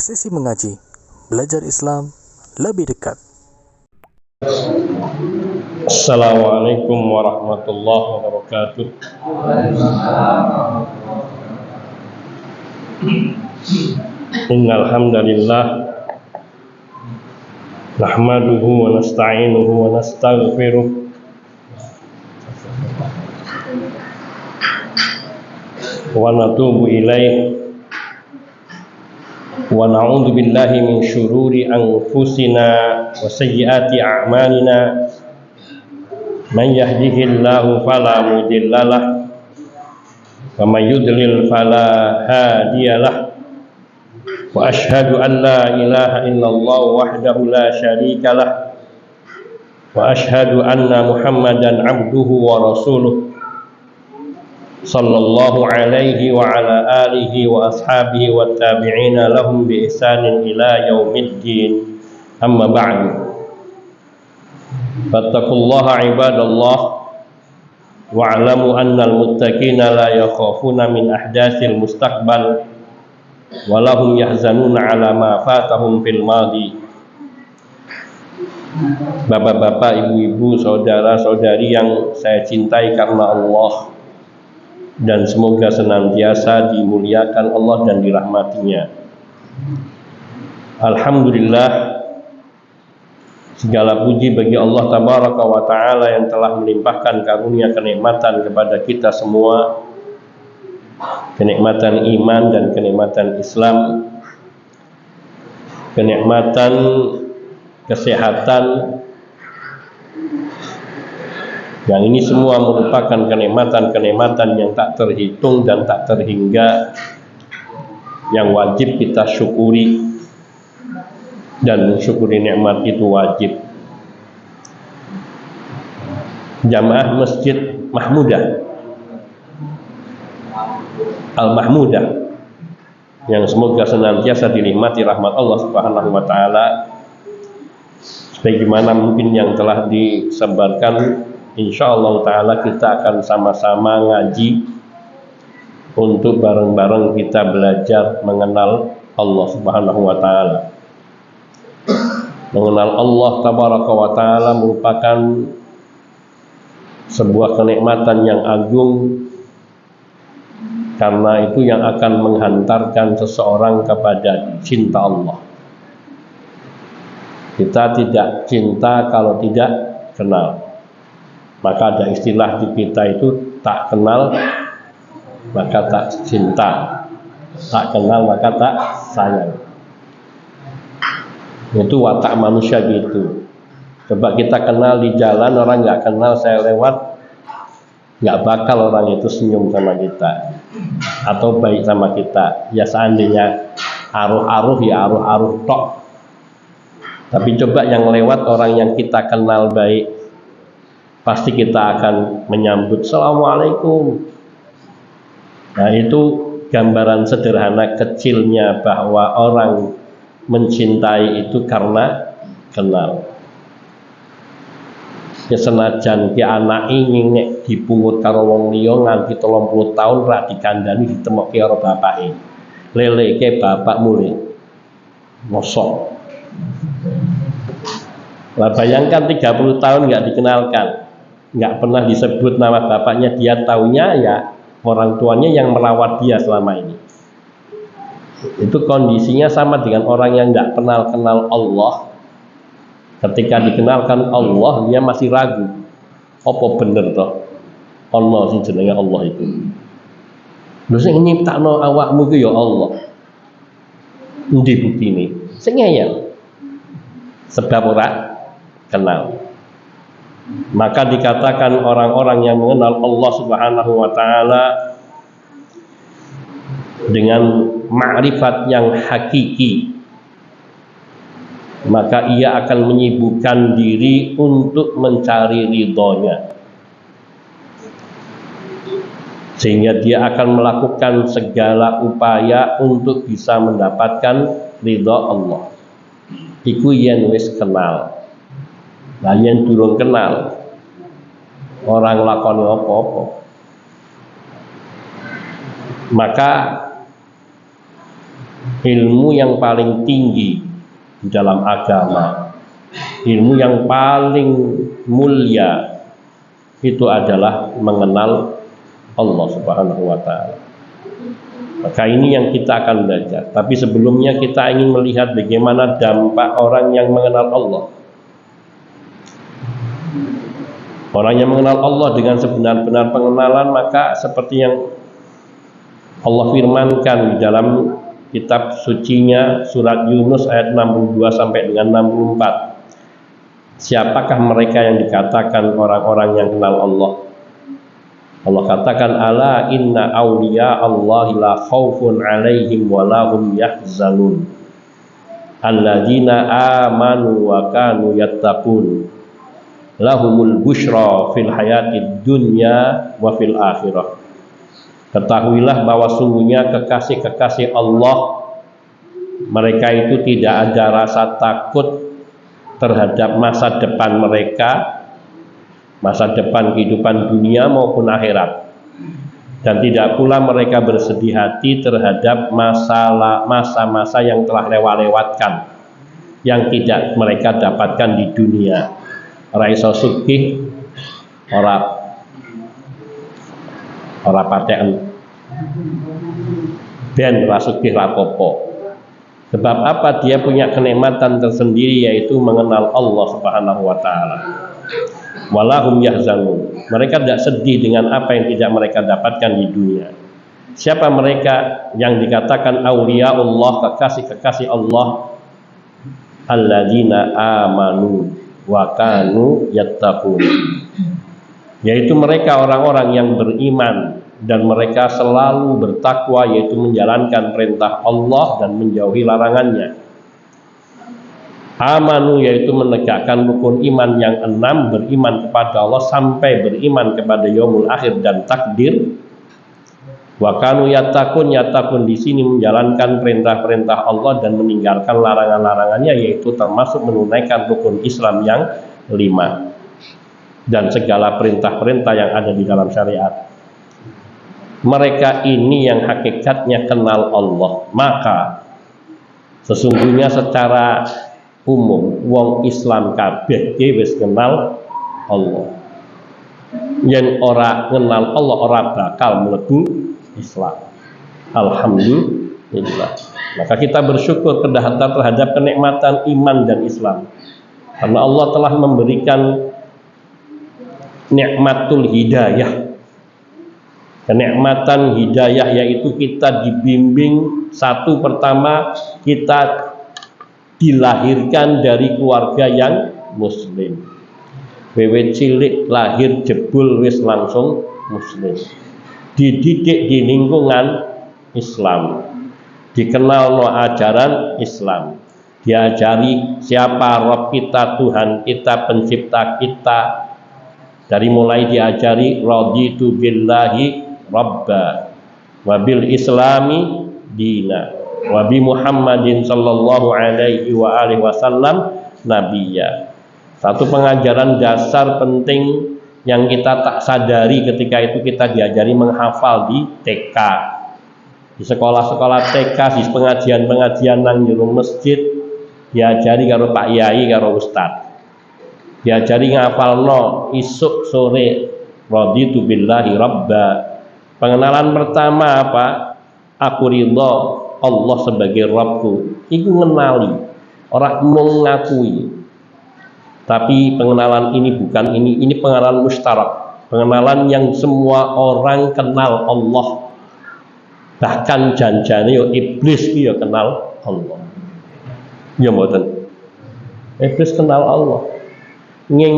Sesi mengaji, belajar Islam lebih dekat. Assalamualaikum warahmatullahi wabarakatuh. Innal hamdalillah nahmaduhu wa nasta'inuhu wa nastaghfiruh wa natubu ilaih wa na'udzu billahi min syururi anfusina wa sayyiati a'malina. Man yahdihillahu fala mudhillalah wa may yudlil fala hadiyalah. Wa asyhadu an la ilaha illallah wahdahu la syarikalah wa asyhadu anna Muhammadan abduhu wa rasuluh sallallahu alaihi wa ala alihi wa ashabihi wa tabi'ina lahum bi ihsanin ila yaumiddin. Amma ba'du. Fattaqullaha ibadallah wa'lamu annal muttaqina la yakhafuna min ahdatsil mustaqbal wa lahum yahzanuna ala ma fatahum fil madi. Bapak-bapak, ibu-ibu, saudara-saudari yang saya cintai karena Allah dan semoga senantiasa dimuliakan Allah dan dirahmatinya. Alhamdulillah, segala puji bagi Allah Tabaraka wa Ta'ala yang telah melimpahkan karunia kenikmatan kepada kita semua, kenikmatan iman dan kenikmatan Islam, kenikmatan kesehatan, yang ini semua merupakan kenikmatan-kenikmatan yang tak terhitung dan tak terhingga, yang wajib kita syukuri, dan mensyukuri nikmat itu wajib. Jamaah Masjid Mahmudah Al-Mahmudah yang semoga senantiasa dinikmati rahmat Allah Subhanahu wa Ta'ala, sebagaimana mungkin yang telah disebarkan, insyaallah ta'ala kita akan sama-sama ngaji untuk bareng-bareng kita belajar mengenal Allah Subhanahu wa Ta'ala. Mengenal Allah Tabaraka wa Ta'ala merupakan sebuah kenikmatan yang agung, karena itu yang akan menghantarkan seseorang kepada cinta Allah. Kita tidak cinta kalau tidak kenal. Maka ada istilah di kita itu, tak kenal maka tak cinta, tak kenal maka tak sayang. Itu watak manusia gitu. Coba kita kenal di jalan, orang nggak kenal saya lewat, nggak bakal orang itu senyum sama kita atau baik sama kita. Ya seandainya aruh-aruh ya aruh-aruh tok. Tapi coba yang lewat orang yang kita kenal baik, pasti kita akan menyambut Assalamualaikum. Nah, itu gambaran sederhana kecilnya bahwa orang mencintai itu karena kenal. Ya senajan ki anak ingin dipungut karo wong liya nganti 30 tahun ra dikandani ditemokke karo bapake. Leleke bapak mulih. Mosok. Lah bayangkan 30 tahun nggak dikenalkan, nggak pernah disebut nama bapaknya, dia taunya ya orang tuanya yang merawat dia selama ini. Itu kondisinya sama dengan orang yang nggak kenal Allah. Ketika dikenalkan Allah, dia masih ragu. Apa bener toh Allah sing jenenge Allah itu? Lho sing nyiptakno awakmu ku ya Allah. Endi buktine? Sing ngeyel. Sebab ora kenal. Maka dikatakan orang-orang yang mengenal Allah Subhanahu wa Ta'ala dengan ma'rifat yang hakiki, maka ia akan menyibukkan diri untuk mencari ridhonya, sehingga dia akan melakukan segala upaya untuk bisa mendapatkan ridho Allah. Iku yen wis kenal. Lah yen durung kenal, orang lakoni apa-apa, maka ilmu yang paling tinggi di dalam agama, ilmu yang paling mulia itu adalah mengenal Allah Subhanahu wa Ta'ala. Maka ini yang kita akan belajar. Tapi sebelumnya kita ingin melihat bagaimana dampak orang yang mengenal Allah. Orang yang mengenal Allah dengan sebenar-benar pengenalan, maka seperti yang Allah firmankan di dalam kitab sucinya surat Yunus ayat 62 sampai dengan 64. Siapakah mereka yang dikatakan orang-orang yang kenal Allah? Allah katakan, ala inna awliya Allahi la khawfun alaihim wa lahum yahzanun alladzina amanu wa kanu yattaqun lahumul busyra fil hayatid dunya wa fil akhirah. Ketahuilah bahwa sungguhnya kekasih-kekasih Allah, mereka itu tidak ada rasa takut terhadap masa depan mereka, masa depan kehidupan dunia maupun akhirat, dan tidak pula mereka bersedih hati terhadap masa-masa yang telah lewatkan, yang tidak mereka dapatkan di dunia. Ora iso sugih, ora patekan ben ra sugih rapopo. Sebab apa? Dia punya kenikmatan tersendiri, yaitu mengenal Allah Subhanahu wa Ta'ala. Walahum yahzanun, mereka tidak sedih dengan apa yang tidak mereka dapatkan di dunia. Siapa mereka yang dikatakan auliya Allah, kekasih-kekasih Allah? Alladzina amanu wa kanu yattaqun, yaitu mereka orang-orang yang beriman dan mereka selalu bertakwa, yaitu menjalankan perintah Allah dan menjauhi larangannya. Amanu yaitu menegakkan rukun iman yang 6, beriman kepada Allah sampai beriman kepada yaumul akhir dan takdir. Wa kanu yattaqun, yattaqun di sini menjalankan perintah-perintah Allah dan meninggalkan larangan-larangannya, yaitu termasuk menunaikan rukun Islam yang 5 dan segala perintah-perintah yang ada di dalam syariat. Mereka ini yang hakikatnya kenal Allah. Maka sesungguhnya secara umum wong Islam kabeh wis kenal Allah. Yen ora kenal Allah ora bakal mlebu Islam. Alhamdulillah. Maka kita bersyukur terhadap kenikmatan iman dan Islam, karena Allah telah memberikan nikmatul hidayah. Kenikmatan hidayah yaitu kita dibimbing, satu pertama kita dilahirkan dari keluarga yang muslim. Wewe cilik lahir jebul wis langsung muslim. Dididik di lingkungan Islam, dikenal no ajaran Islam, diajari siapa Rabb kita, Tuhan kita, pencipta kita. Dari mulai diajari raditu billahi rabba wa bil islami dina wa bi Muhammadin sallallahu alaihi wa alihi wasallam nabiyya. Satu pengajaran dasar penting yang kita tak sadari ketika itu kita diajari menghafal di TK, di sekolah-sekolah TK, di pengajian-pengajian nang jero masjid, diajari karo Pak Yai karo Ustaz, diajari ngapalno isuk sore raditu billahi rabba. Pengenalan pertama apa? Aku ridho Allah sebagai Rabbku. Iku ngenali, ora mung ngakui. Tapi pengenalan ini bukan ini pengenalan mustarak, pengenalan yang semua orang kenal Allah. Bahkan janjane yo iblis ki yo kenal Allah. Ya mboten. Iblis kenal Allah. Nging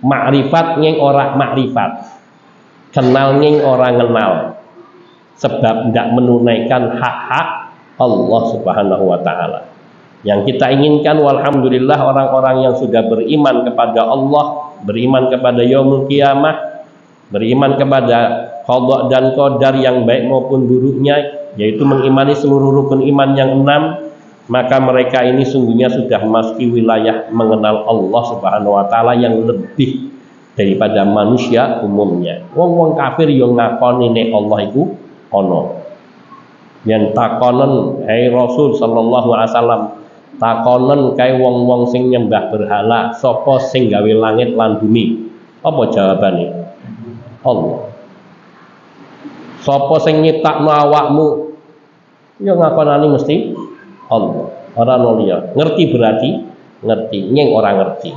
makrifat nging ora makrifat. Kenal nging ora kenal. Sebab tidak menunaikan hak-hak Allah Subhanahu wa Ta'ala. Yang kita inginkan, walhamdulillah, orang-orang yang sudah beriman kepada Allah, beriman kepada yaumul kiamah, beriman kepada qada dan qadar yang baik maupun buruknya, yaitu mengimani seluruh rukun iman yang 6, maka mereka ini sungguhnya sudah memasuki wilayah mengenal Allah Subhanahu wa Ta'ala yang lebih daripada manusia umumnya. Wong-wong kafir yang ngakoni nek Allah iku ana. Yen takonen hai Rasul sallallahu alaihi wasallam, takonen kae wong-wong sing nyembah berhala, sapa sing gawe langit lan bumi? Apa jawabane? Allah. Sapa sing nyiptakno awakmu? Ya ngakonani mesti Allah. Ora ono liya. Ngerti berarti ngerti, nyeng ora ngerti.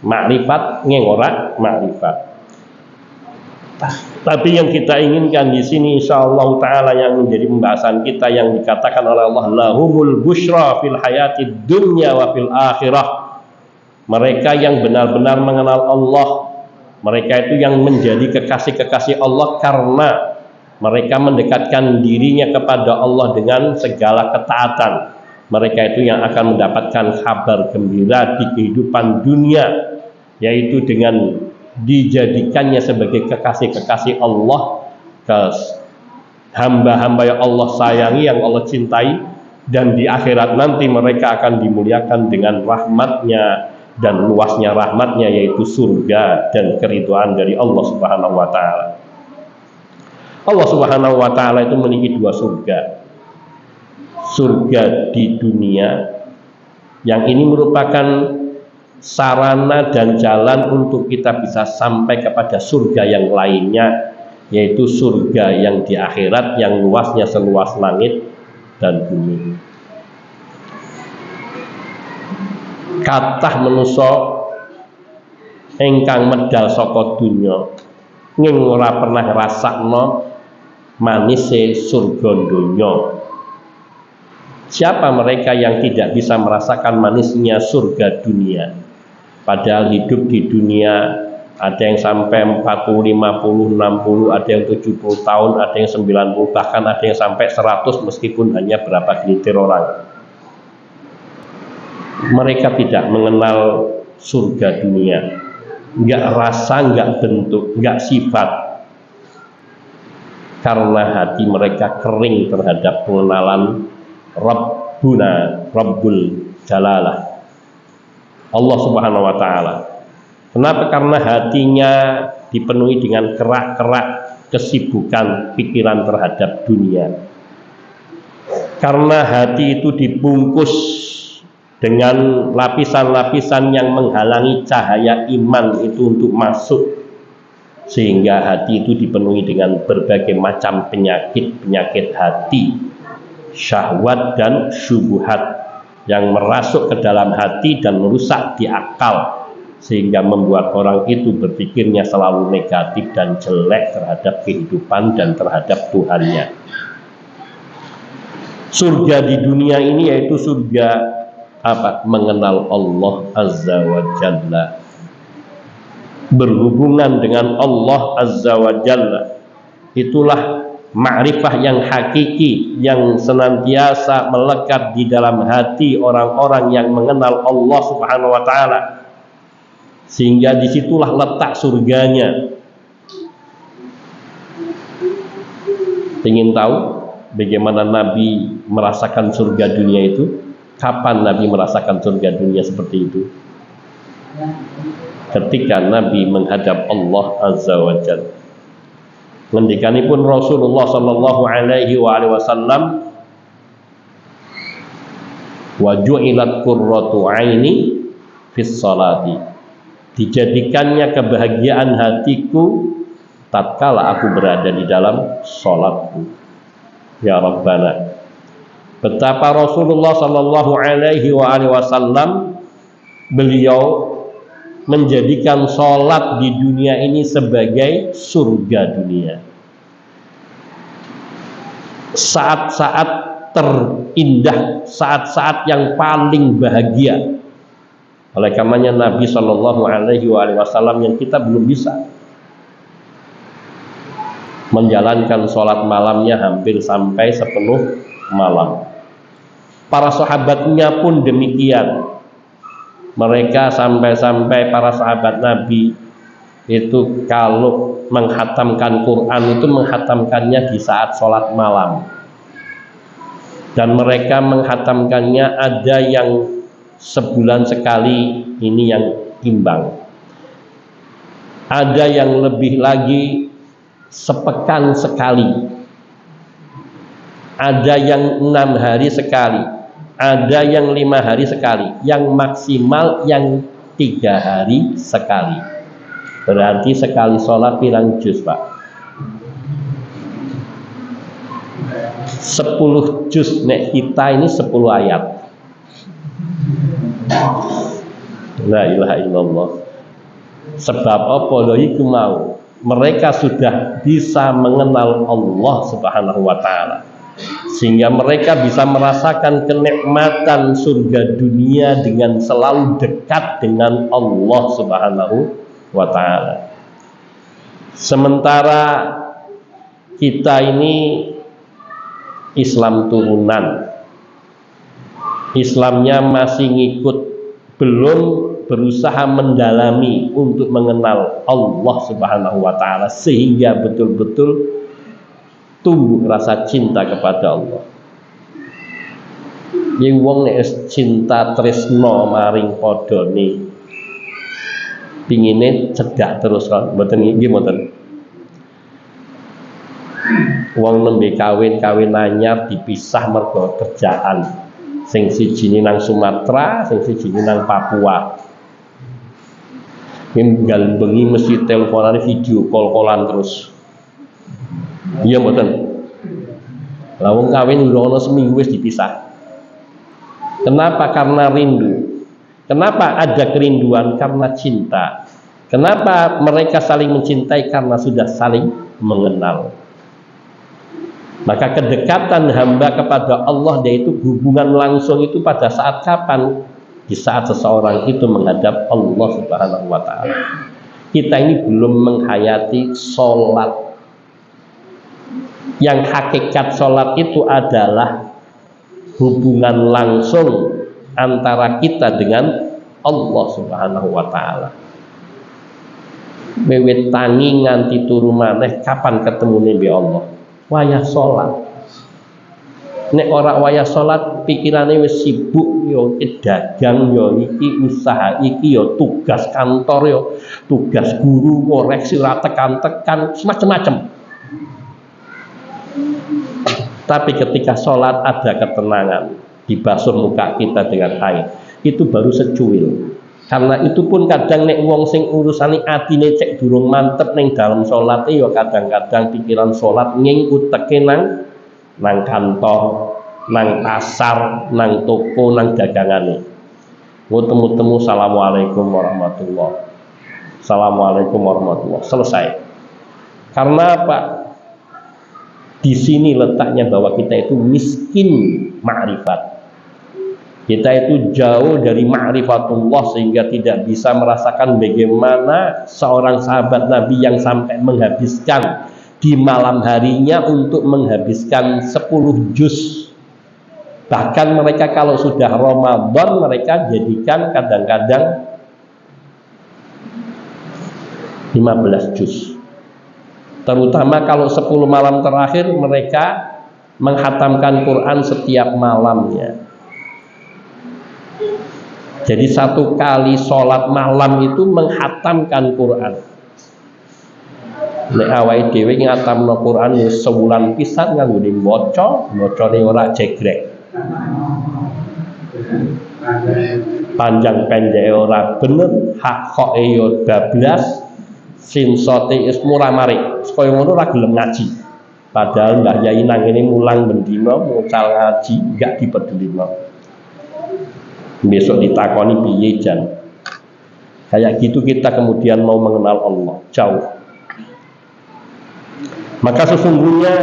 Makrifat nyeng ora makrifat. Tapi yang kita inginkan di sini insyaallah taala yang menjadi pembahasan kita yang dikatakan oleh Allah, lahumul busyra fil hayatid dunya wa fil akhirah. Mereka yang benar-benar mengenal Allah, mereka itu yang menjadi kekasih-kekasih Allah karena mereka mendekatkan dirinya kepada Allah dengan segala ketaatan. Mereka itu yang akan mendapatkan kabar gembira di kehidupan dunia, yaitu dengan dijadikannya sebagai kekasih-kekasih Allah, hamba-hamba yang Allah sayangi, yang Allah cintai, dan di akhirat nanti mereka akan dimuliakan dengan rahmatnya dan luasnya rahmatnya, yaitu surga dan keridhaan dari Allah Subhanahu wa Ta'ala. Allah Subhanahu wa Ta'ala itu memiliki dua surga. Surga di dunia, yang ini merupakan sarana dan jalan untuk kita bisa sampai kepada surga yang lainnya, yaitu surga yang di akhirat yang luasnya seluas langit dan bumi. Kathah manusa ingkang medal saka dunya ning ora pernah ngrasakno manise surga donya. Siapa mereka yang tidak bisa merasakan manisnya surga dunia? Padahal hidup di dunia ada yang sampai 40, 50, 60, ada yang 70 tahun, ada yang 90, bahkan ada yang sampai 100 meskipun hanya berapa gelintir orang. Mereka tidak mengenal surga dunia, nggak rasa, nggak bentuk, nggak sifat, karena hati mereka kering terhadap pengenalan Rabbuna, Rabbul Jalalah, Allah Subhanahu wa Ta'ala. Kenapa? Karena hatinya dipenuhi dengan kerak-kerak kesibukan pikiran terhadap dunia. Karena hati itu dibungkus dengan lapisan-lapisan yang menghalangi cahaya iman itu untuk masuk, sehingga hati itu dipenuhi dengan berbagai macam penyakit hati, syahwat dan syubhat yang merasuk ke dalam hati dan merusak di akal, sehingga membuat orang itu berpikirnya selalu negatif dan jelek terhadap kehidupan dan terhadap Tuhannya. Surga di dunia ini yaitu surga apa? Mengenal Allah Azza wa Jalla, berhubungan dengan Allah Azza wa Jalla. Itulah ma'rifah yang hakiki, yang senantiasa melekat di dalam hati orang-orang yang mengenal Allah Subhanahu wa Ta'ala, sehingga disitulah letak surganya. Ingin tahu bagaimana Nabi merasakan surga dunia itu? Kapan Nabi merasakan surga dunia seperti itu? Ketika Nabi menghadap Allah Azza wa Jalla. Ngendikanipun Rasulullah sallallahu alaihi wasallam, wa ju'ilat qurratu aini fis salati, dijadikannya kebahagiaan hatiku tatkala aku berada di dalam salatku. Ya Rabbana, betapa Rasulullah sallallahu alaihi wasallam beliau menjadikan sholat di dunia ini sebagai surga dunia. Saat-saat terindah, saat-saat yang paling bahagia. Oleh karenanya Nabi Shallallahu Alaihi Wasallam yang kita belum bisa menjalankan sholat malamnya hampir sampai sepenuh malam. Para sahabatnya pun demikian. Mereka sampai-sampai para sahabat Nabi itu kalau menghatamkan Quran itu menghatamkannya di saat sholat malam, dan mereka menghatamkannya ada yang sebulan sekali, ini yang imbang, ada yang lebih lagi sepekan sekali. ada yang 6 hari sekali, ada yang 5 hari sekali, yang maksimal yang 3 hari sekali. Berarti sekali sholat pirang juz, Pak? 10 juz. Nek kita ini 10 ayat. La ilaha illallah. Sebab apa lho iku mau? Mereka sudah bisa mengenal Allah Subhanahu wa taala, sehingga mereka bisa merasakan kenikmatan surga dunia dengan selalu dekat dengan Allah Subhanahu wa taala. Sementara kita ini Islam turunan, Islamnya masih ngikut, belum berusaha mendalami untuk mengenal Allah Subhanahu wa taala sehingga betul-betul tumbuh rasa cinta kepada Allah. Yang wong nek cinta tresno maring padane pingine cedak terus kan, mboten nggih mboten. Wong nembe kawin anyar dipisah mergo kerjaan. Sing siji nang Sumatera, sing siji nang Papua. Minggal bengi mesti teleponan video call-callan terus. Iya mboten. Lah wong kawin udah seminggu wis dipisah. Kenapa? Karena rindu. Kenapa ada kerinduan? Karena cinta. Kenapa mereka saling mencintai? Karena sudah saling mengenal. Maka kedekatan hamba kepada Allah, yaitu hubungan langsung itu pada saat kapan? Di saat seseorang itu menghadap Allah Subhanahu wa taala. Kita ini belum menghayati sholat. Yang hakikat sholat itu adalah hubungan langsung antara kita dengan Allah Subhanahu wa taala. Wiwit tangi nganti turu maneh kapan ketemune mbek Allah? Wayah sholat. Nek ora wayah sholat pikirane wis sibuk, yo dagang, yo iki usaha, iki yo tugas kantor, yo tugas guru, koreksi ora tekan-tekan, semacam-macam. Tapi ketika sholat ada ketenangan, dibasuh muka kita dengan air, itu baru secuil. Karena itu pun kadang nek wong sing urusane atine cek durung mantep ning dalam sholat ya kadang-kadang pikiran sholat nging uteke nang kantor, nang pasar, nang toko, nang dagangane. Temu-temu assalamualaikum warahmatullah. Assalamualaikum warahmatullah. Selesai. Karena apa? Di sini letaknya bahwa kita itu miskin ma'rifat. Kita itu jauh dari ma'rifatullah sehingga tidak bisa merasakan bagaimana seorang sahabat Nabi yang sampai menghabiskan di malam harinya untuk menghabiskan 10 juz. Bahkan mereka kalau sudah Ramadan mereka jadikan kadang-kadang 15 juz. Terutama kalau 10 malam terakhir mereka menghatamkan Quran setiap malamnya. Jadi satu kali sholat malam itu menghatamkan Quran. Nek awake dhewe ngatamno Quran ya sewulan pisan nganggo maca, macane ora jegrek. Panjang pendek ora bener, hak khoke yo bablas, sinsote ismu ora marik. Kaya ngono ora gelem ngaji. Padahal Mbah Yai nang ngene mulang bendina mucal ngaji, enggak dipedulino. Besok ditakoni piye jan. Kayak gitu kita kemudian mau mengenal Allah jauh. Maka sesungguhnya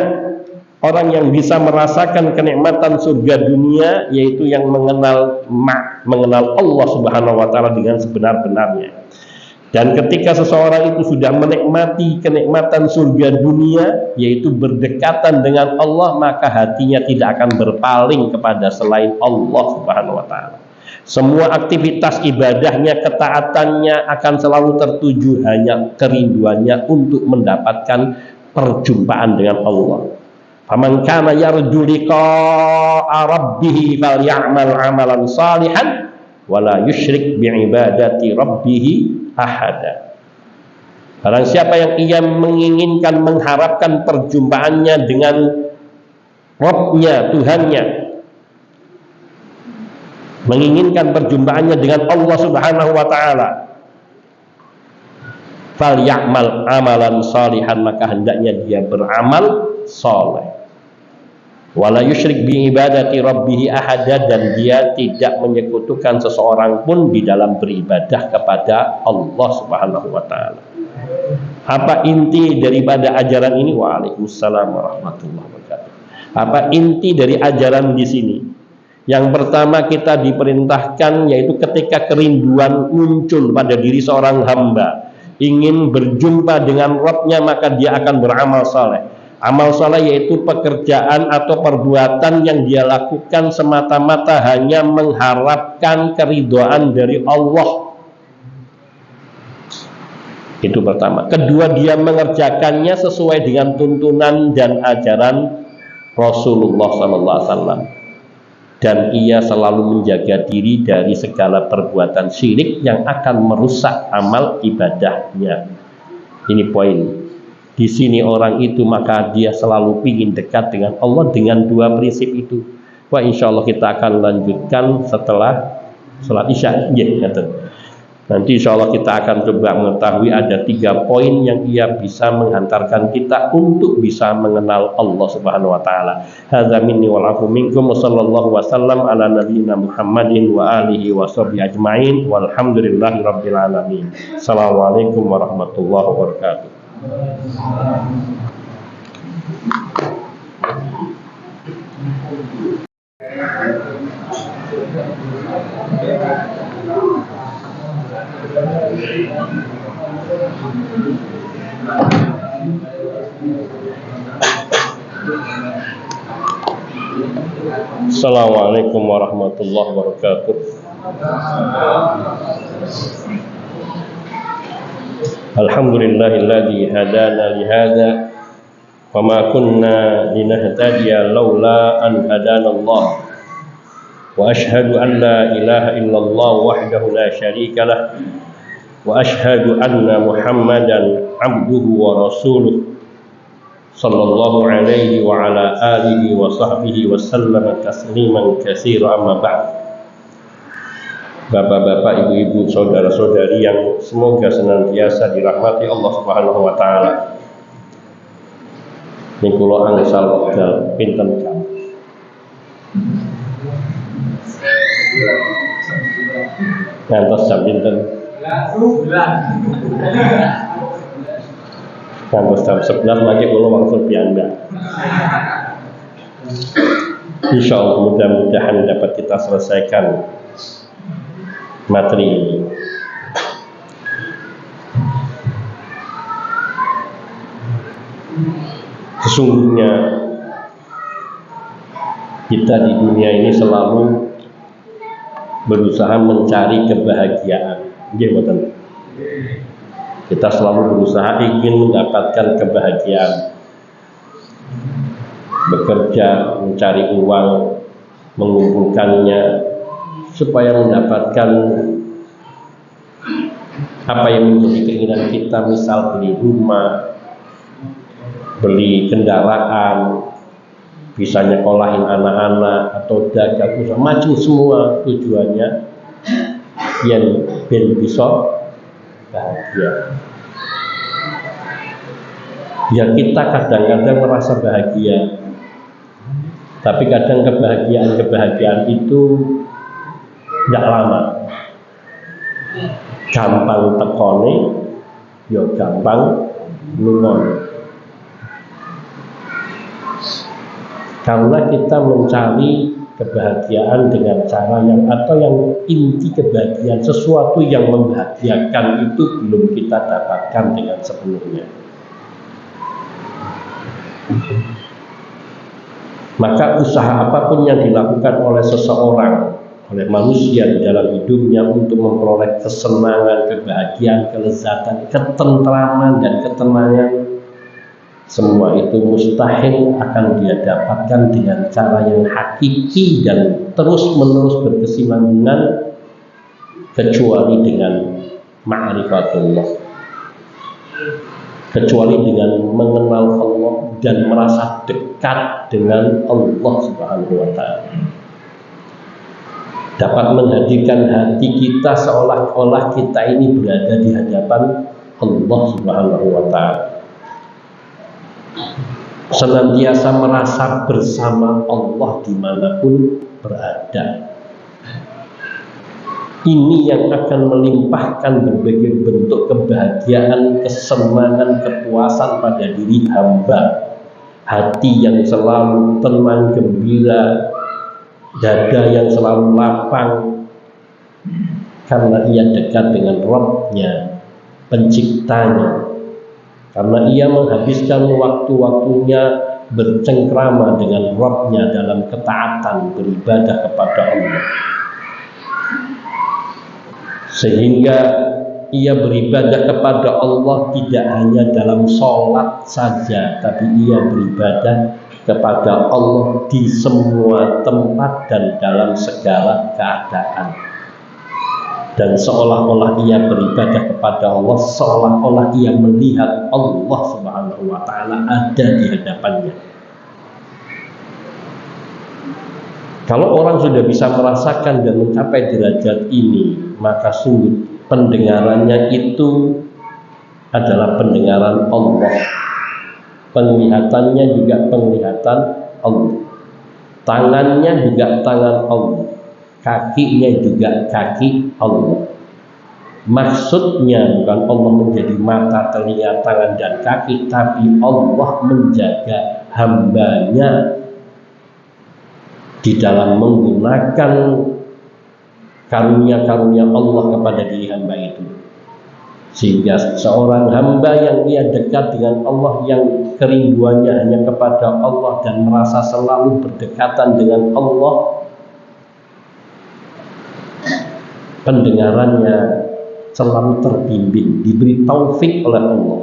orang yang bisa merasakan kenikmatan surga dunia yaitu yang mengenal Allah Subhanahu wa taala dengan sebenar-benarnya. Dan ketika seseorang itu sudah menikmati kenikmatan surga dunia yaitu berdekatan dengan Allah, maka hatinya tidak akan berpaling kepada selain Allah Subhanahu wa taala. Semua aktivitas ibadahnya, ketaatannya akan selalu tertuju hanya kerinduannya untuk mendapatkan perjumpaan dengan Allah. Faman kana yarju liqa'a rabbih falyamal 'amalan salihan wala yusyrik bi'ibadati rabbih ahada. Barang siapa yang ia menginginkan, mengharapkan perjumpaannya dengan Rabbnya, Tuhannya, menginginkan perjumpaannya dengan Allah Subhanahu wa taala, falyamal amalan salihan, maka hendaknya dia beramal saleh. Wala yusyrik bi ibadati rabbih ahada, dan dia tidak menyekutukan seseorang pun di dalam beribadah kepada Allah Subhanahu wa taala. Apa inti daripada ajaran ini? Waalaikumsalam warahmatullahi wabarakatuh. Apa inti dari ajaran di sini? Yang pertama, kita diperintahkan yaitu ketika kerinduan muncul pada diri seorang hamba, ingin berjumpa dengan Rabbnya, maka dia akan beramal saleh. Amal saleh yaitu pekerjaan atau perbuatan yang dia lakukan semata-mata hanya mengharapkan keridhaan dari Allah. Itu pertama. Kedua, dia mengerjakannya sesuai dengan tuntunan dan ajaran Rasulullah SAW. Dan ia selalu menjaga diri dari segala perbuatan syirik yang akan merusak amal ibadahnya. Ini poin. Di sini orang itu maka dia selalu ingin dekat dengan Allah dengan dua prinsip itu. Wah, insya Allah kita akan lanjutkan setelah sholat isya. Nanti insya Allah kita akan coba mengetahui ada 3 poin yang ia bisa menghantarkan kita untuk bisa mengenal Allah Subhanahu wa taala. Hadza minni wal afu minkum wa sallallahu wasallam ala nabiyyina Muhammadin wa alihi wa sahbihi ajmain walhamdulillahi rabbil alamin. Assalamualaikum warahmatullahi wabarakatuh. Assalamualaikum warahmatullahi wabarakatuh. Alhamdulillahilladzi hadana li hadza wa ma kunna linahtadiya laula an hadana Allah. Wa ashhadu an la ilaha illallah wahdahu la syarika lah wa ashhadu anna Muhammadan abduhu wa rasuluh sallallahu alaihi wa ala alihi wa sahbihi wa sallam tasliman katsira, amma ba'd. Bapak-bapak, ibu-ibu, saudara-saudari yang semoga senantiasa dirahmati Allah Subhanahu wa taala. Niku kula angsal wekdal pinten kan? Ngantos jam pinten? Ngantos jam 11 lagi kula wangsul piyambak. Insyaallah mudah-mudahan dapat kita selesaikan materi ini. Sesungguhnya kita di dunia ini selalu berusaha mencari kebahagiaan. Kita selalu berusaha ingin mendapatkan kebahagiaan, bekerja, mencari uang, mengumpulkannya supaya mendapatkan apa yang menjadi keinginan kita, misal beli rumah, beli kendaraan, bisa nyekolahin anak-anak atau dagang usaha, macam semua tujuannya yang ben bisa bahagia. Ya, kita kadang-kadang merasa bahagia, tapi kadang kebahagiaan itu nggak lama, gampang tekone, ya gampang lungon. Karena kita mencari kebahagiaan dengan cara yang atau yang inti kebahagiaan, sesuatu yang membahagiakan itu belum kita dapatkan dengan sepenuhnya. Maka usaha apapun yang dilakukan oleh seseorang, oleh manusia di dalam hidupnya untuk memperoleh kesenangan, kebahagiaan, kelezatan, ketentraman dan ketenangan, semua itu mustahil akan dia dapatkan dengan cara yang hakiki dan terus-menerus berkesinambungan kecuali dengan ma'rifatullah. kecuali dengan mengenal Allah dan merasa dekat dengan Allah Subhanahu wa Ta'ala. Dapat menghadirkan hati kita seolah-olah kita ini berada di hadapan Allah Subhanahu wa Ta'ala. Senantiasa merasa bersama Allah dimanapun berada. Ini yang akan melimpahkan berbagai bentuk kebahagiaan, kesenangan, kepuasan pada diri hamba. Hati yang selalu tenang, gembira, dada yang selalu lapang, karena ia dekat dengan Rabb-Nya, Penciptanya. Karena ia menghabiskan waktu-waktunya bercengkrama dengan Rabb-Nya dalam ketaatan beribadah kepada Allah. Sehingga ia beribadah kepada Allah tidak hanya dalam sholat saja, tapi ia beribadah kepada Allah di semua tempat dan dalam segala keadaan. Dan seolah-olah ia beribadah kepada Allah, seolah-olah ia melihat Allah Subhanahu wa Ta'ala ada di hadapannya. Kalau orang sudah bisa merasakan dan mencapai derajat ini, maka sungguh pendengarannya itu adalah pendengaran Allah, penglihatannya juga penglihatan Allah, tangannya juga tangan Allah, kakinya juga kaki Allah. Maksudnya bukan Allah menjadi mata, telinga, tangan, dan kaki, tapi Allah menjaga hambanya di dalam menggunakan karunia-karunia Allah kepada diri hamba itu. Sehingga seorang hamba yang ia dekat dengan Allah, yang kerinduannya hanya kepada Allah dan merasa selalu berdekatan dengan Allah, pendengarannya selalu terbimbing, diberi taufik oleh Allah,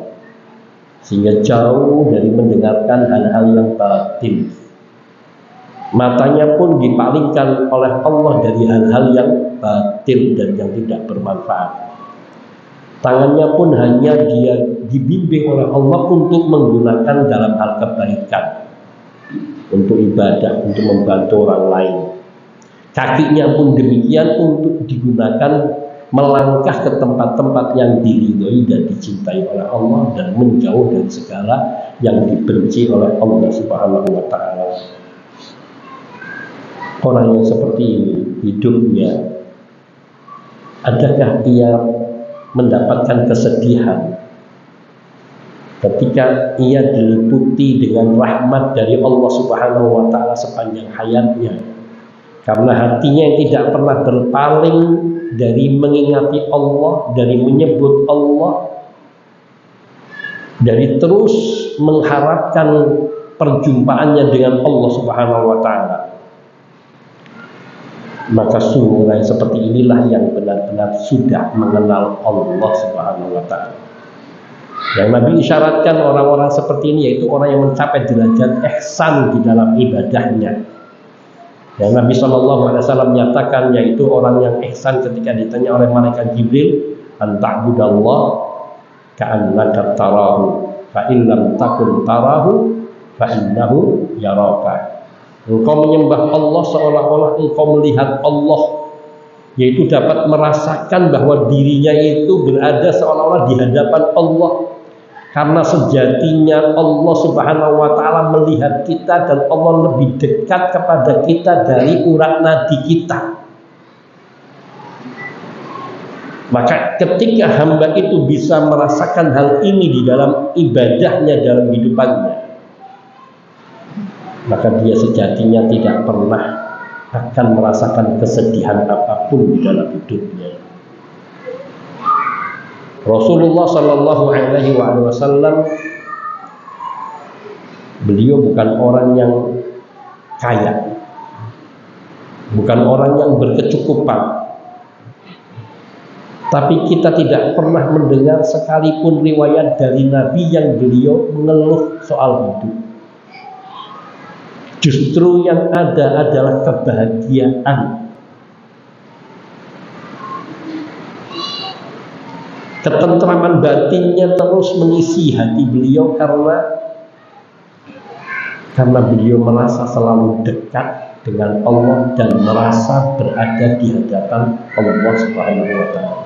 sehingga jauh dari mendengarkan hal-hal yang batil. Matanya pun dipalingkan oleh Allah dari hal-hal yang batil dan yang tidak bermanfaat. Tangannya pun hanya dia dibimbing oleh Allah untuk menggunakan dalam hal kebaikan, untuk ibadah, untuk membantu orang lain. Kakinya pun demikian, untuk digunakan melangkah ke tempat-tempat yang diridhoi dan dicintai oleh Allah, dan menjauh dari segala yang dibenci oleh Allah Subhanahu wa Ta'ala. Orang yang seperti ini hidupnya, adakah ia mendapatkan kesedihan ketika ia diliputi dengan rahmat dari Allah Subhanahu wa Ta'ala sepanjang hayatnya? Karena hatinya yang tidak pernah berpaling dari mengingati Allah, dari menyebut Allah, dari terus mengharapkan perjumpaannya dengan Allah Subhanahu wa Ta'ala. Maka sungguh yang seperti inilah yang benar-benar sudah mengenal Allah Subhanahu wa Ta'ala. Yang Nabi isyaratkan orang-orang seperti ini yaitu orang yang mencapai derajat ihsan di dalam ibadahnya. Yang Nabi SAW menyatakan yaitu orang yang ihsan ketika ditanya oleh malaikat Jibril, anta'budallah ka'annaka tarahu fa in lam takun tarahu fa innahu yaraka. Engkau menyembah Allah seolah-olah engkau melihat Allah, yaitu dapat merasakan bahwa dirinya itu berada seolah-olah di hadapan Allah. Karena sejatinya Allah Subhanahu wa Ta'ala melihat kita, dan Allah lebih dekat kepada kita dari urat nadi kita. Maka ketika hamba itu bisa merasakan hal ini di dalam ibadahnya, dalam hidupannya, maka dia sejatinya tidak pernah akan merasakan kesedihan apapun di dalam hidupnya. Rasulullah Shallallahu Alaihi Wasallam, beliau bukan orang yang kaya, bukan orang yang berkecukupan, tapi kita tidak pernah mendengar sekalipun riwayat dari Nabi yang beliau mengeluh soal hidup. Justru yang ada adalah kebahagiaan. ketentraman batinnya terus mengisi hati beliau karena beliau merasa selalu dekat dengan Allah dan merasa berada di hadapan Allah Subhanahu wa Ta'ala.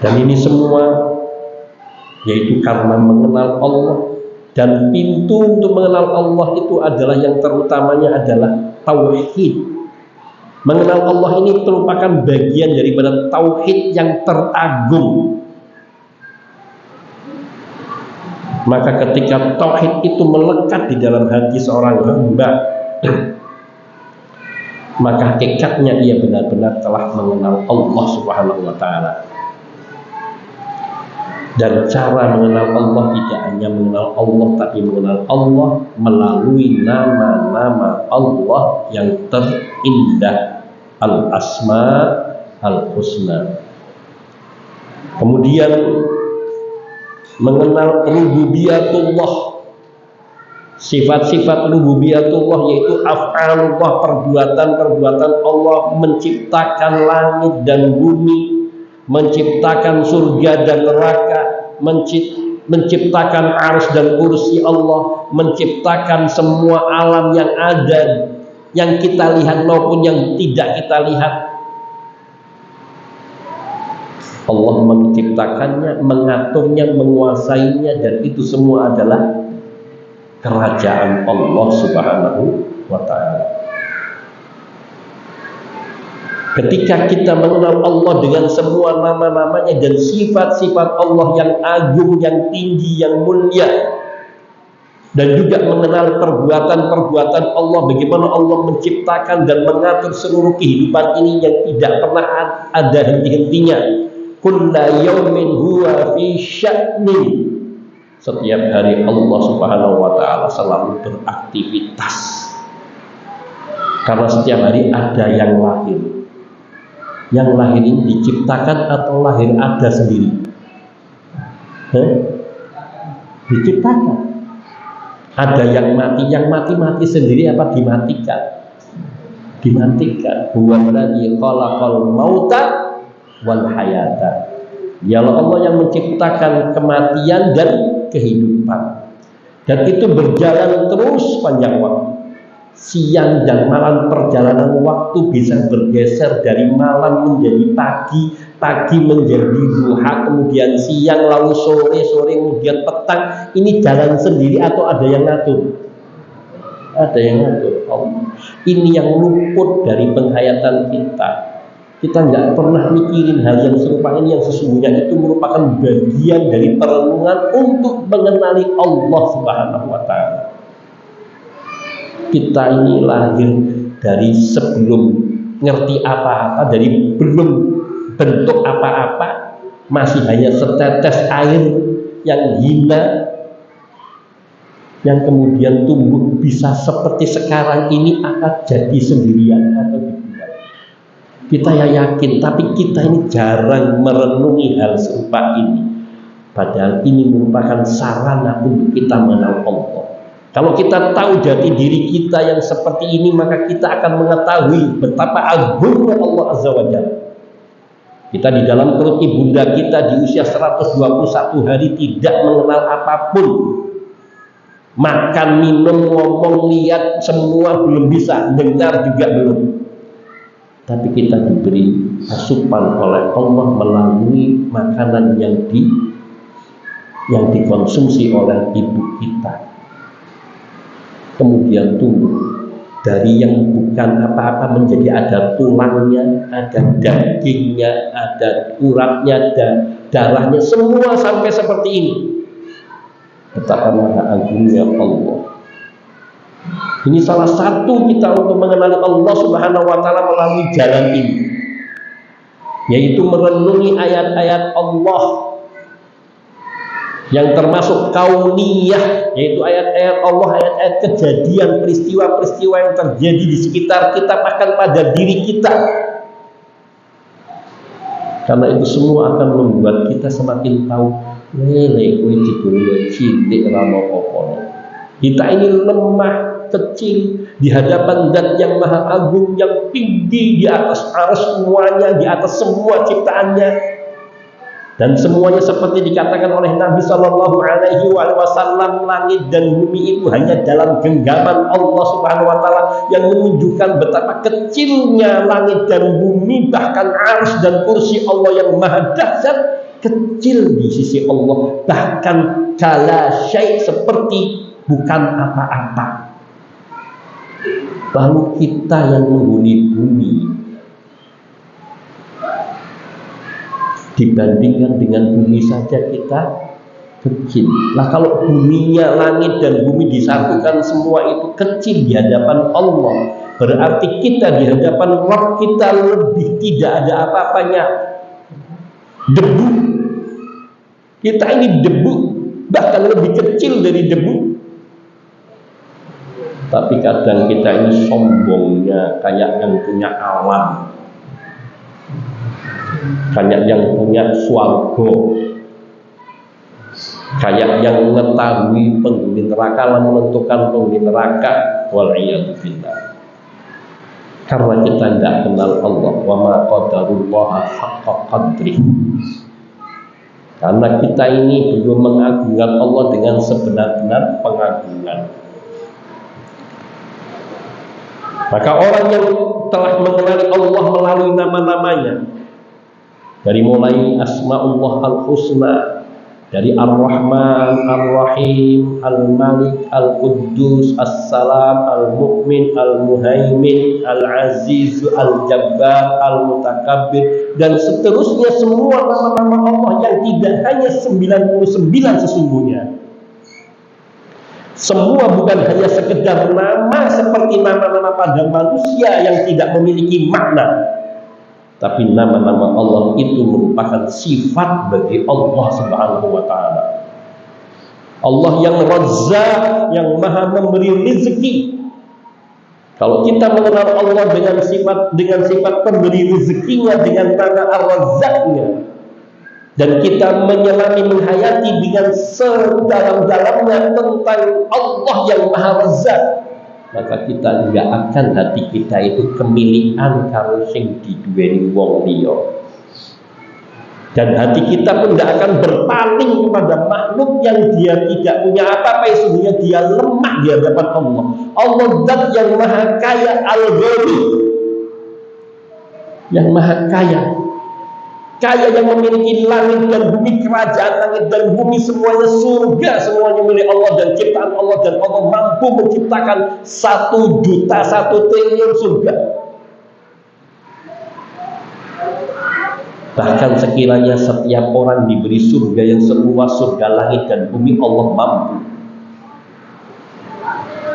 Dan ini semua yaitu karena mengenal Allah, dan pintu untuk mengenal Allah itu adalah yang terutamanya adalah tauhid. Mengenal Allah ini merupakan bagian daripada tauhid yang teragung. Maka ketika tauhid itu melekat di dalam hati seorang hamba, maka hakikatnya ia benar-benar telah mengenal Allah Subhanahu wa Ta'ala. Dan cara mengenal Allah tidak hanya mengenal Allah, tapi mengenal Allah melalui nama-nama Allah yang terindah, Al-Asma Al-Husna. Kemudian mengenal rububiyatullah, sifat-sifat rububiyatullah, yaitu af'alullah, perbuatan-perbuatan Allah menciptakan langit dan bumi, menciptakan surga dan neraka, menciptakan arsy dan kursi Allah, menciptakan semua alam yang ada, yang kita lihat maupun yang tidak kita lihat. Allah menciptakannya, mengaturnya, menguasainya, dan itu semua adalah kerajaan Allah Subhanahu wa Ta'ala. Ketika kita mengenal Allah dengan semua nama-namanya dan sifat-sifat Allah yang agung, yang tinggi, yang mulia, dan juga mengenal perbuatan-perbuatan Allah, bagaimana Allah menciptakan dan mengatur seluruh kehidupan ini yang tidak pernah ada henti-hentinya. Kulla yaumin huwa fi sya'nin. Setiap hari Allah Subhanahu wa Ta'ala selalu beraktivitas, karena setiap hari ada yang lahir. Yang lahir ini diciptakan atau lahir ada sendiri? Diciptakan. Ada yang mati sendiri apa dimatikan? Dimatikan. Huwa alladzi khalaqal mauta wal hayata. Dialah Allah yang menciptakan kematian dan kehidupan. Dan itu berjalan terus panjang waktu. Siang dan malam, perjalanan waktu bisa bergeser dari malam menjadi pagi, pagi menjadi duha, kemudian siang, lalu sore, sore kemudian petang. Ini jalan sendiri atau ada yang ngatur? Ada yang ngatur. Ini yang luput dari penghayatan kita. Kita nggak pernah mikirin hal yang serupa ini, yang sesungguhnya itu merupakan bagian dari perenungan untuk mengenali Allah Subhanahu wa Ta'ala. Kita ini lahir dari sebelum ngerti apa-apa, dari belum bentuk apa-apa, masih hanya setetes air yang hina, yang kemudian tumbuh bisa seperti sekarang ini akan jadi sendirian atau dibuat. Kita ya yakin, tapi kita ini jarang merenungi hal serupa ini. Padahal ini merupakan sarana untuk kita mengenal Allah. Kalau kita tahu jati diri kita yang seperti ini, maka kita akan mengetahui betapa agungnya Allah Azza wa Jalla. Kita di dalam perut ibunda kita di usia 121 hari tidak mengenal apapun. Makan, minum, ngomong, lihat, semua belum bisa, dengar juga belum. Tapi kita diberi asupan oleh Allah melalui makanan yang dikonsumsi oleh ibu kita. Kemudian tumbuh dari yang bukan apa-apa menjadi ada tulangnya, ada dagingnya, ada uratnya, dan darahnya, semua sampai seperti ini. Betapa maha agungnya Allah. Ini salah satu kita untuk mengenali Allah Subhanahu wa Ta'ala melalui jalan ini, yaitu merenungi ayat-ayat Allah yang termasuk kauniyah, yaitu ayat-ayat Allah, ayat-ayat kejadian, peristiwa-peristiwa yang terjadi di sekitar kita, bahkan pada diri kita. Karena itu semua akan membuat kita semakin tahu, lele kuwi dibulio cilik ra apa-apa. Kita ini lemah, kecil di hadapan Zat yang Maha Agung, yang tinggi di atas arsy semuanya, di atas semua ciptaannya. Dan semuanya seperti dikatakan oleh Nabi Shallallahu Alaihi Wasallam, langit dan bumi itu hanya dalam genggaman Allah Subhanahu Wa Taala, yang menunjukkan betapa kecilnya langit dan bumi, bahkan arsy dan kursi Allah yang maha dahsyat kecil di sisi Allah, bahkan kala syai', seperti bukan apa-apa. Lalu kita yang menghuni bumi, dibandingkan dengan bumi saja kita kecil. Lah kalau buminya, langit dan bumi disatukan semua itu kecil di hadapan Allah, berarti kita di hadapan Rabb kita lebih tidak ada apa-apanya. Debu. Kita ini debu, bahkan lebih kecil dari debu. Tapi kadang kita ini sombongnya kayak yang punya alam, kayak yang punya swarga, kayak yang mengetahui penghuni neraka lalu menentukan penghuni neraka. Wal'iyadzubillah. Karena kita tidak kenal Allah, wa ma qadarullaha haqqa qadrih. Karena kita ini belum mengagungkan Allah dengan sebenar-benar pengagungan. Maka orang yang telah mengenali Allah melalui nama-namanya, dari mulai Asma'ullah Al-Husna, dari Ar-Rahman, Ar-Rahim, Al-Malik, Al-Quddus, As-Salam, Al-Mu'min, Al-Muhaimin, Al-Aziz, Al-Jabbar, Al-Mutakabbir, dan seterusnya, semua nama-nama Allah yang tidak hanya 99 sesungguhnya. Semua bukan hanya sekedar nama seperti nama-nama pada manusia yang tidak memiliki makna, tapi nama-nama Allah itu merupakan sifat bagi Allah Subhanahu wa Ta'ala. Allah yang Razzaq, yang maha memberi rezeki. Kalau kita mengenal Allah dengan sifat pemberi rezekinya, dengan nama Ar-Razzaqnya, dan kita menyelami, menghayati dengan sedalam-dalamnya tentang Allah yang maha Razzaq, maka kita enggak akan hati kita itu kemilikan karo sing diduweni wong liya. Dan hati kita pun enggak akan berpaling kepada makhluk yang dia tidak punya apa-apa, sesungguhnya dia lemah di hadapan Allah. Allah Zat yang maha kaya, Al-Ghani, yang maha kaya, kaya yang memiliki langit dan bumi, kerajaan langit dan bumi semuanya, surga semuanya milik Allah dan ciptaan Allah, dan Allah mampu menciptakan 1 juta, 1 triliun surga. Bahkan sekiranya setiap orang diberi surga yang seluas surga langit dan bumi, Allah mampu.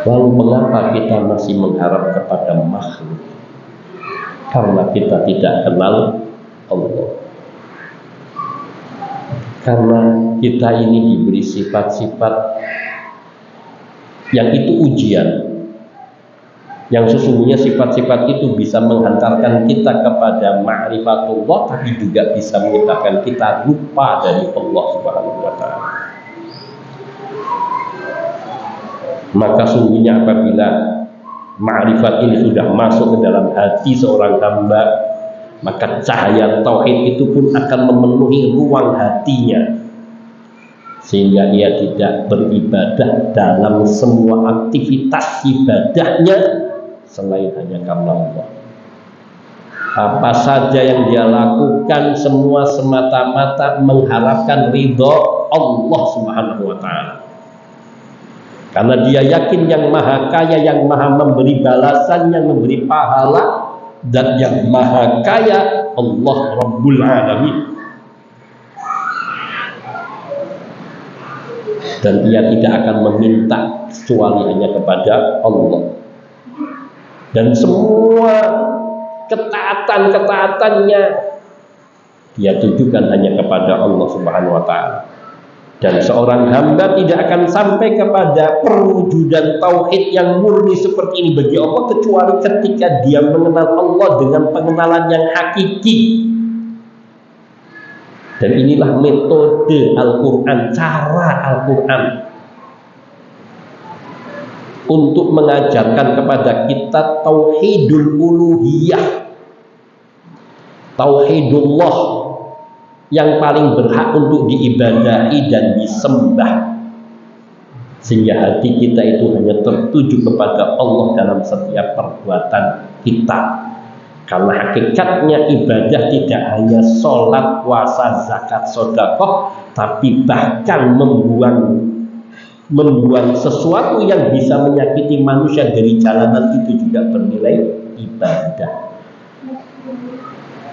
Lalu mengapa kita masih mengharap kepada makhluk? Karena kita tidak kenal Allah. Karena kita ini diberi sifat-sifat yang itu ujian, yang sesungguhnya sifat-sifat itu bisa menghantarkan kita kepada ma'rifatullah, tapi juga bisa menyebabkan kita lupa dari Allah Subhanahu wa Ta'ala. Maka sungguhnya apabila ma'rifat ini sudah masuk ke dalam hati seorang hamba, maka cahaya tauhid itu pun akan memenuhi ruang hatinya, sehingga ia tidak beribadah dalam semua aktivitas ibadahnya selain hanya karena Allah. Apa saja yang dia lakukan semua semata-mata mengharapkan ridho Allah Subhanahu wa Ta'ala. Karena dia yakin yang maha kaya, yang maha memberi balasan, yang memberi pahala, dan yang maha kaya Allah Rabbul Alamin. Dan ia tidak akan meminta kecuali hanya kepada Allah. Dan semua ketaatan-ketaatannya dia tujukan hanya kepada Allah Subhanahu wa Ta'ala. Dan seorang hamba tidak akan sampai kepada perwujudan tauhid yang murni seperti ini bagi Allah kecuali ketika dia mengenal Allah dengan pengenalan yang hakiki. Dan inilah metode Al-Quran, cara Al-Quran. untuk mengajarkan kepada kita tauhidul uluhiyah, tauhidullah yang paling berhak untuk diibadahi dan disembah, sehingga hati kita itu hanya tertuju kepada Allah dalam setiap perbuatan kita. Karena hakikatnya ibadah tidak hanya sholat, puasa, zakat, sedekah, tapi bahkan membuang sesuatu yang bisa menyakiti manusia dari jalanan itu juga bernilai ibadah.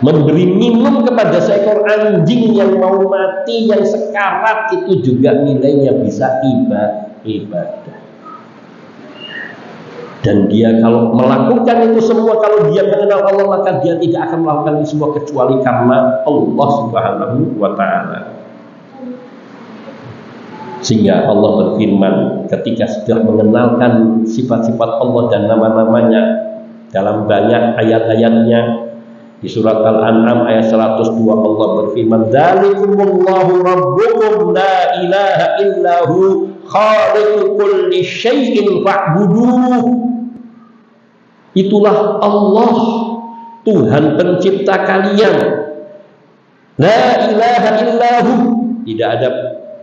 Memberi minum kepada seekor anjing yang mau mati, yang sekarat, itu juga nilainya bisa ibadah. Dan dia kalau melakukan itu semua, kalau dia mengenal Allah, maka dia tidak akan melakukan itu semua kecuali karena Allah Subhanahu wa ta'ala. Sehingga Allah berfirman ketika sudah mengenalkan sifat-sifat Allah dan nama-namanya dalam banyak ayat-ayatnya. Di surat Al-An'am ayat 102 Allah berfirman, "Dzalikumullahu rabbukum la ilaha illahu khaliqu kulli syai'in fa'buduh." Itulah Allah, Tuhan pencipta kalian. La ilaha illahu, tidak ada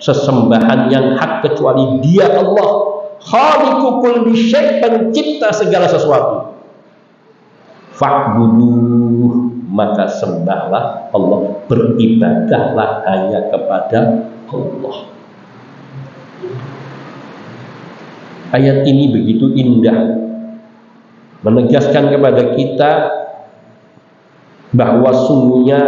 sesembahan yang hak kecuali Dia Allah. Khaliqu kulli syai', pencipta segala sesuatu. Fa'buduh, maka sembahlah Allah, beribadahlah hanya kepada Allah. Ayat ini begitu indah, menegaskan kepada kita bahwa sungguhnya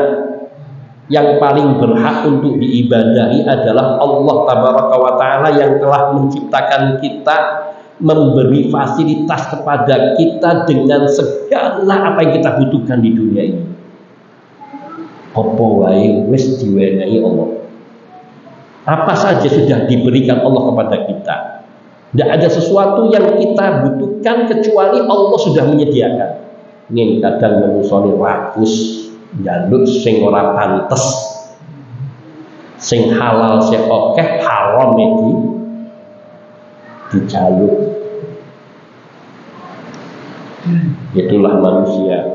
yang paling berhak untuk diibadahi adalah Allah Tabaraka wa Ta'ala yang telah menciptakan kita, memberi fasilitas kepada kita dengan segala apa yang kita butuhkan di dunia ini. Apa wae wis diwenehi Allah. Apa saja sudah diberikan Allah kepada kita. Tidak ada sesuatu yang kita butuhkan kecuali Allah sudah menyediakan. Ini kadang manusia rakus, njaluk sing ora pantes, sing halal sing akeh, haram iki dijaluk. Itulah manusia.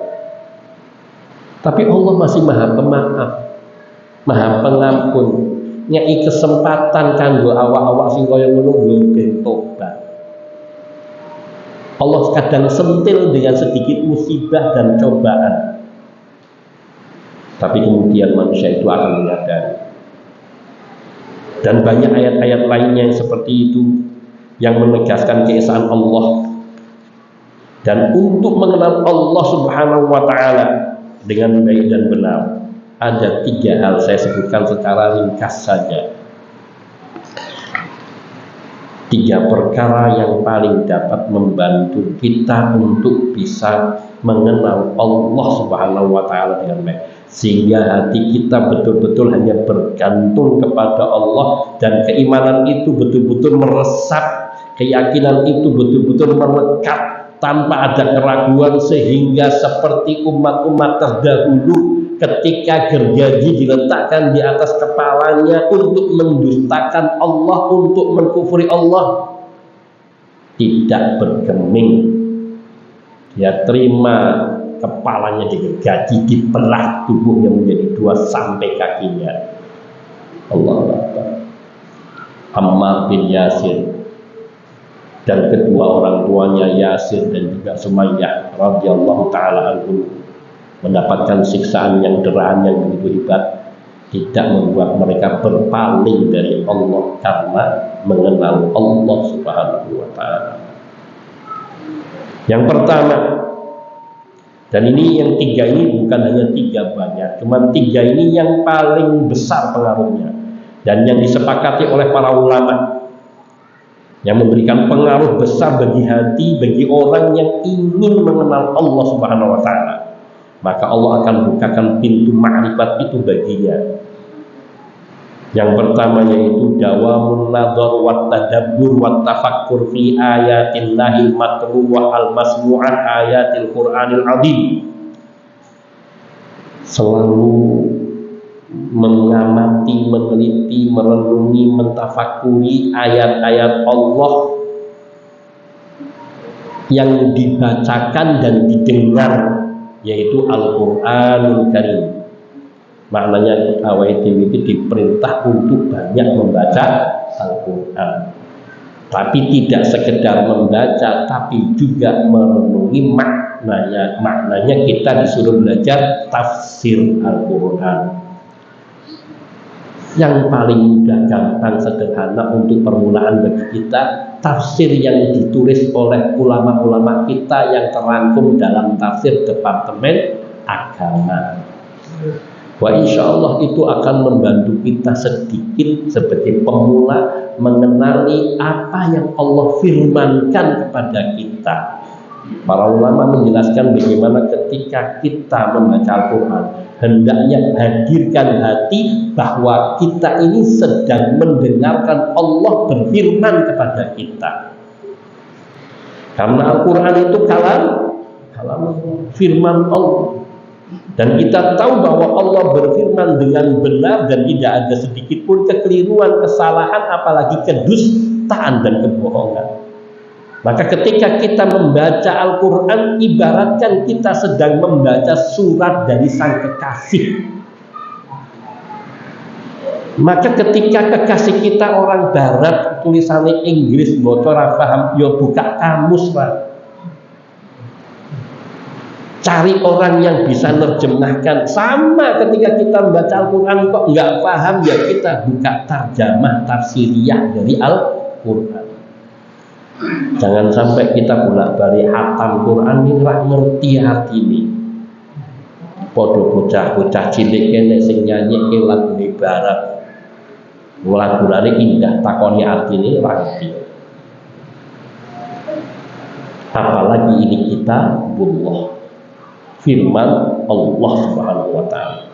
Tapi Allah masih Maha Pemaaf, Maha Pengampun. Nyai kesempatan kanggo awak-awak sing kaya ngono ben tobat. Allah kadang sentil dengan sedikit musibah dan cobaan, tapi kemudian manusia itu akan menyadari. Dan banyak ayat-ayat lainnya yang seperti itu yang menegaskan keesaan Allah. Dan untuk mengenal Allah Subhanahu wa ta'ala dengan baik dan benar, ada 3 hal, saya sebutkan secara ringkas saja. 3 perkara yang paling dapat membantu kita untuk bisa mengenal Allah Subhanahu wa ta'ala dengan baik, sehingga hati kita betul-betul hanya bergantung kepada Allah, dan keimanan itu betul-betul meresap, keyakinan itu betul-betul melekat tanpa ada keraguan, sehingga seperti umat-umat terdahulu ketika gergaji diletakkan di atas kepalanya untuk mendustakan Allah, untuk mengkufuri Allah, tidak bergeming. Dia terima kepalanya digergaji, dibelah tubuhnya menjadi 2 sampai kakinya. Allahu Akbar. Ammar bin Yasir dan kedua orang tuanya Yasir dan juga Sumayyah radhiyallahu taala anhum mendapatkan siksaan yang deraan yang begitu hebat, tidak membuat mereka berpaling dari Allah karena mengenal Allah Subhanahu wa ta'ala. Yang pertama, dan ini yang 3 ini bukan hanya 3 banyak, cuma 3 ini yang paling besar pengaruhnya dan yang disepakati oleh para ulama, yang memberikan pengaruh besar bagi hati, bagi orang yang ingin mengenal Allah Subhanahu wa ta'ala. Maka Allah akan bukakan pintu ma'rifat itu baginya. Yang pertama yaitu dawamun nadhar wa tadabbur wa tafakkur fi ayatillahil matluwah al masmu'ah ayatil Qur'anil azim. Selalu mengamati, meneliti, merenungi, mentafakuri ayat-ayat Allah yang dibacakan dan didengar, yaitu Al-Qur'anul Karim. Maknanya awake dhewe iki diperintah untuk banyak membaca Al-Qur'an. Tapi tidak sekedar membaca, tapi juga merenungi maknanya. Maknanya kita disuruh belajar tafsir Al-Qur'an. Yang paling mudah, gampang, sederhana untuk permulaan bagi kita, tafsir yang ditulis oleh ulama-ulama kita yang terangkum dalam tafsir Departemen Agama. Wah, insya Allah itu akan membantu kita sedikit seperti pemula mengenali apa yang Allah firmankan kepada kita. Para ulama menjelaskan bagaimana ketika kita membaca Al-Quran, hendaknya hadirkan hati bahwa kita ini sedang mendengarkan Allah berfirman kepada kita. Karena Al-Quran itu kalam firman Allah. Dan kita tahu bahwa Allah berfirman dengan benar dan tidak ada sedikit pun kekeliruan, kesalahan, apalagi kedustaan dan kebohongan. Maka ketika kita membaca Al-Quran, ibaratkan kita sedang membaca surat dari sang kekasih. Maka ketika kekasih kita orang barat, tulisannya Inggris, bocor, paham, yo buka kamus, Pak. Cari orang yang bisa nerjemahkan. Sama ketika kita membaca Al-Quran kok nggak paham, ya kita buka tarjamah tafsiriyah dari Al-Quran. Jangan sampai kita bolak-balik hatam Quran ini ra ngerti hati ini. Padha bocah-bocah cilik kene sing nyanyike lagu barat. Lagu-lare indah takoni artine ra ngerti. Apalagi ini kitabullah, firman Allah Subhanahu wa taala.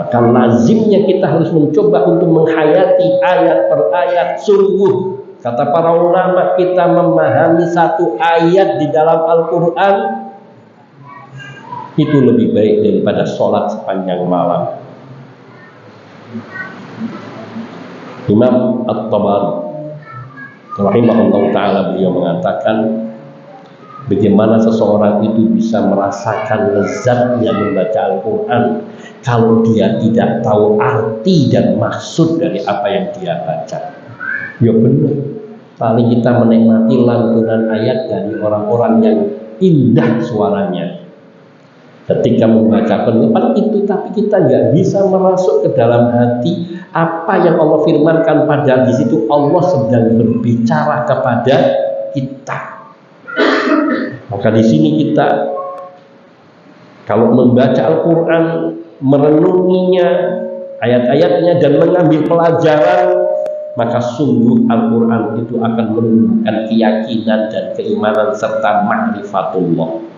Maka lazimnya kita harus mencoba untuk menghayati ayat per ayat. Sungguh kata para ulama, kita memahami satu ayat di dalam Al-Quran itu lebih baik daripada sholat sepanjang malam. Imam At-Tabari rahimahullah ta'ala, beliau mengatakan bagaimana seseorang itu bisa merasakan lezatnya membaca Al-Quran kalau dia tidak tahu arti dan maksud dari apa yang dia baca. Ya benar, paling kita menikmati lantunan ayat dari orang-orang yang indah suaranya ketika membaca pendapat itu, tapi kita nggak bisa merasuk ke dalam hati apa yang Allah firmankan. Padahal di situ Allah sedang berbicara kepada kita. Maka di sini kita kalau membaca Al-Quran, merenunginya, ayat-ayatnya, dan mengambil pelajaran, maka sungguh Al-Quran itu akan menumbuhkan keyakinan dan keimanan serta ma'rifatullah.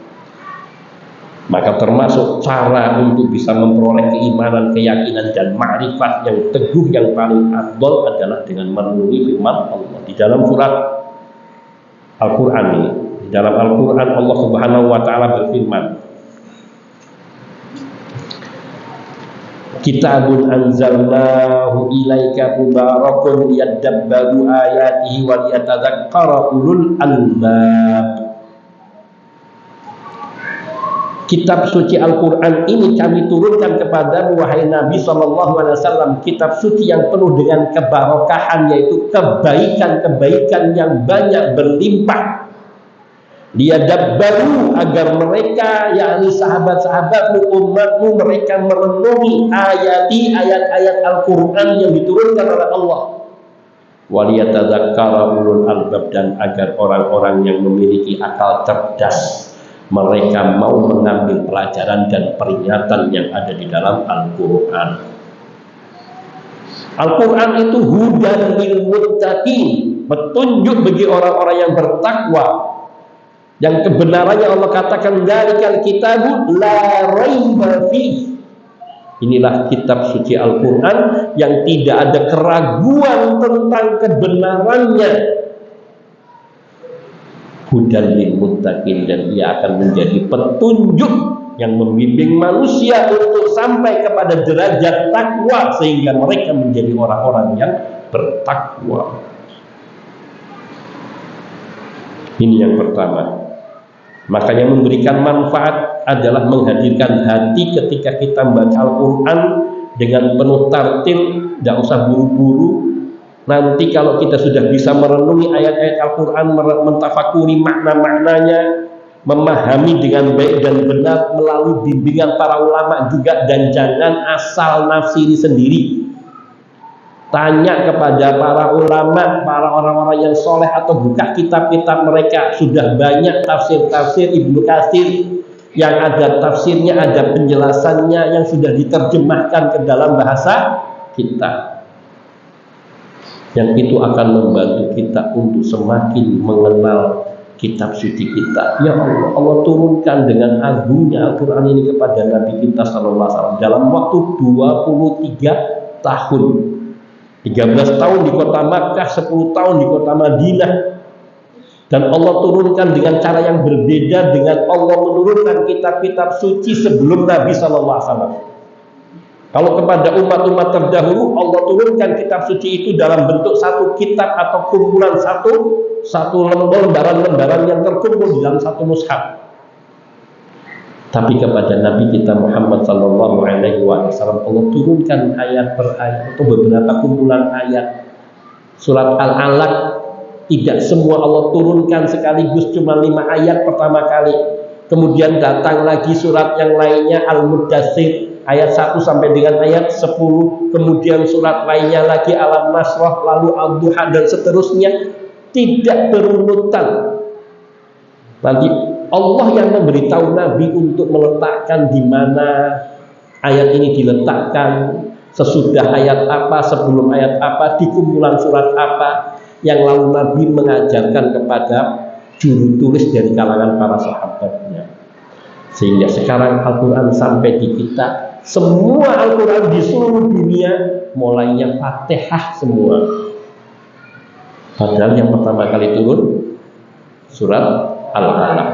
Maka termasuk cara untuk bisa memperoleh keimanan, keyakinan, dan ma'rifat yang teguh, yang paling afdal adalah dengan merenungi firman Allah. Di dalam surat Al-Quran ini, di dalam Al-Quran Allah Subhanahu wa ta'ala berfirman, Kitabun anzalnahu ilaika mubarakun liyadabbaru ayatihi wa liyatadzakkara ulul albab. Kitab suci Al-Quran ini kami turunkan kepadamu wahai Nabi SAW, kitab suci yang penuh dengan kebarokahan, yaitu kebaikan-kebaikan yang banyak berlimpah. Liyadabbaru, agar mereka, yakni sahabat-sahabatmu, umatmu, mereka merenungi ayat-ayat Al-Quran yang diturunkan oleh Allah. Waliyatadzakkara ulul albab, dan agar orang-orang yang memiliki akal cerdas mereka mau mengambil pelajaran dan peringatan yang ada di dalam Al-Quran. Al-Quran itu hudan lil muttaqin, petunjuk bagi orang-orang yang bertakwa, yang kebenarannya Allah katakan dzalikal kitabu la raiba fihi. Inilah kitab suci Al-Quran yang tidak ada keraguan tentang kebenarannya. Hudan lil muttaqin, dan ia akan menjadi petunjuk yang membimbing manusia untuk sampai kepada derajat takwa, sehingga mereka menjadi orang-orang yang bertakwa. Ini yang pertama. Maka yang memberikan manfaat adalah menghadirkan hati ketika kita membaca Al-Quran dengan penuh tartil, tidak usah buru-buru. Nanti kalau kita sudah bisa merenungi ayat-ayat Al-Quran, mentafakuri makna-maknanya, memahami dengan baik dan benar melalui bimbingan para ulama juga, dan jangan asal nafsiri sendiri. Tanya kepada para ulama, para orang-orang yang soleh, atau buka kitab-kitab mereka. Sudah banyak tafsir-tafsir Ibnu Katsir yang ada tafsirnya, ada penjelasannya yang sudah diterjemahkan ke dalam bahasa kita. Yang itu akan membantu kita untuk semakin mengenal kitab suci kita. Ya Allah, Allah turunkan dengan agungnya Al-Quran ini kepada Nabi kita sallallahu alaihi wasallam dalam waktu 23 tahun. 13 tahun di kota Makkah, 10 tahun di kota Madinah. Dan Allah turunkan dengan cara yang berbeda dengan Allah menurunkan kitab-kitab suci sebelum Nabi SAW. Kalau kepada umat-umat terdahulu, Allah turunkan kitab suci itu dalam bentuk satu kitab atau kumpulan satu lembaran-lembaran yang terkumpul di dalam satu mushaf. Tapi kepada Nabi kita Muhammad sallallahu alaihi wasallam Allah turunkan ayat per ayat atau beberapa kumpulan ayat. Surat Al-Alaq tidak semua Allah turunkan sekaligus, cuma 5 ayat pertama kali. Kemudian datang lagi surat yang lainnya, Al-Muddatsir ayat 1 sampai dengan ayat 10. Kemudian surat lainnya lagi Al-Nasrah, lalu Al-Duha, dan seterusnya. Tidak berurutan. Nanti Allah yang memberitahu Nabi untuk meletakkan di mana ayat ini diletakkan, sesudah ayat apa, sebelum ayat apa, di kumpulan surat apa, yang lalu Nabi mengajarkan kepada juru tulis dari kalangan para sahabatnya. Sehingga sekarang Al-Quran sampai di kita, semua Al-Quran di seluruh dunia mulainya Fatihah semua. Padahal yang pertama kali turun surat Al-Alaq.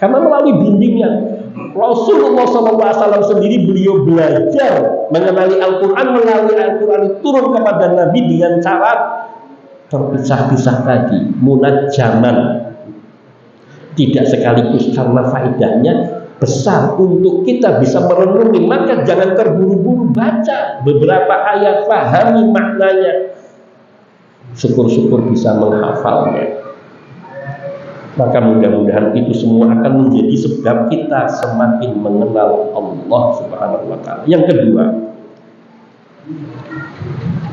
Karena melalui bimbingan Rasulullah SAW sendiri, beliau belajar mengenali Al-Quran melalui Al-Quran turun kepada Nabi dengan cara terpisah-pisah tadi, munajjaman, tidak sekaligus, karena faedahnya besar untuk kita bisa merenungi. Maka jangan terburu-buru baca beberapa ayat, pahami maknanya, syukur-syukur bisa menghafalnya. Maka mudah-mudahan itu semua akan menjadi sebab kita semakin mengenal Allah Subhanahu wa ta'ala. Yang kedua,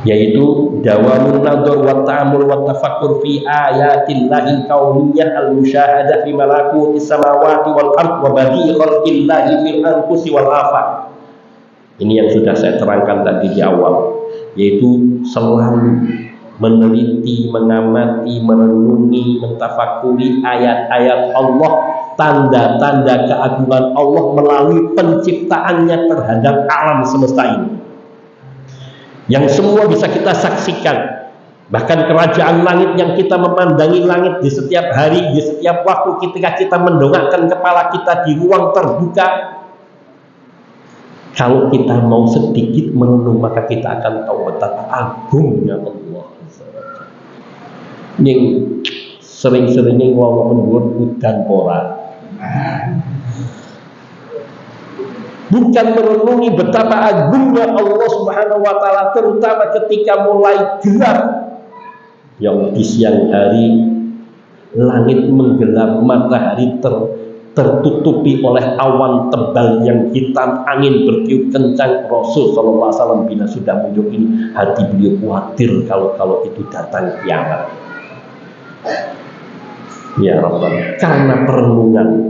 yaitu dawamun nadhar wa ta'amul wa tafakkur fi ayatillahil kauniyah al-musyahadah fi malakutis samawati wal ard wa badi'i khalqillahi fil anfusi wal afaq. Ini yang sudah saya terangkan tadi di awal, yaitu selalu meneliti, mengamati, merenungi, mentafakuri ayat-ayat Allah, tanda-tanda keagungan Allah melalui penciptaannya terhadap alam semesta ini, yang semua bisa kita saksikan. Bahkan kerajaan langit yang kita memandangi langit di setiap hari, di setiap waktu ketika kita mendongakkan kepala kita di ruang terbuka, kalau kita mau sedikit merenung, maka kita akan tahu betapa agungnya Allah. Yang sering-seringnya ngomong menurut udan pora, bukan merenungi betapa agungnya Allah Subhanahu wa ta'ala, terutama ketika mulai gelap. Yang di siang hari langit menggelap, matahari tertutupi oleh awan tebal yang hitam, angin bertiup kencang. Rasul sallallahu alaihi wasallam bila sudah muncul ini, hati beliau khawatir kalau itu datang kiamat. Ya Rabbana, karena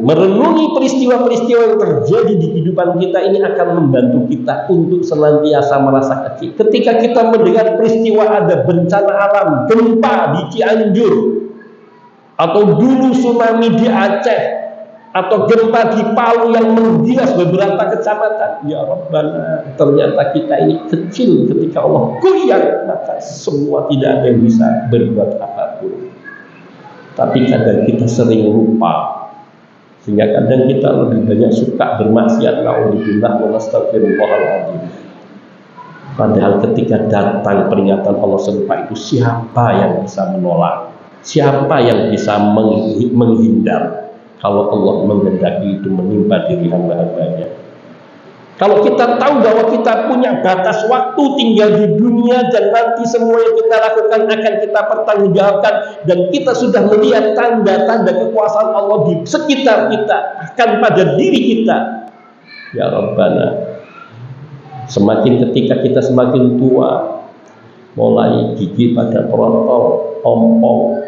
merenungi peristiwa-peristiwa yang terjadi di kehidupan kita ini akan membantu kita untuk senantiasa merasa kecil. Ketika kita mendengar peristiwa ada bencana alam, gempa di Cianjur, atau dulu tsunami di Aceh, atau gempa di Palu yang menggilas beberapa kecamatan, ya Rabbana, ternyata kita ini kecil ketika Allah goyang, maka semua tidak ada yang bisa berbuat apapun. Tapi kadang kita sering lupa, sehingga kadang kita lebih banyak suka bermaksiat, naudzubillah wa nastaghfirullahaladzim. Padahal ketika datang peringatan Allah serupa itu, siapa yang bisa menolak? Siapa yang bisa menghindar? kalau Allah menghendaki itu menimpa diri hamba-hambanya. Kalau kita tahu bahwa kita punya batas waktu tinggal di dunia dan nanti semua yang kita lakukan akan kita pertanggungjawabkan, dan kita sudah melihat tanda-tanda kekuasaan Allah di sekitar kita, akan pada diri kita, ya Rabbana, semakin ketika kita semakin tua, mulai gigi pada kerontong, ompong,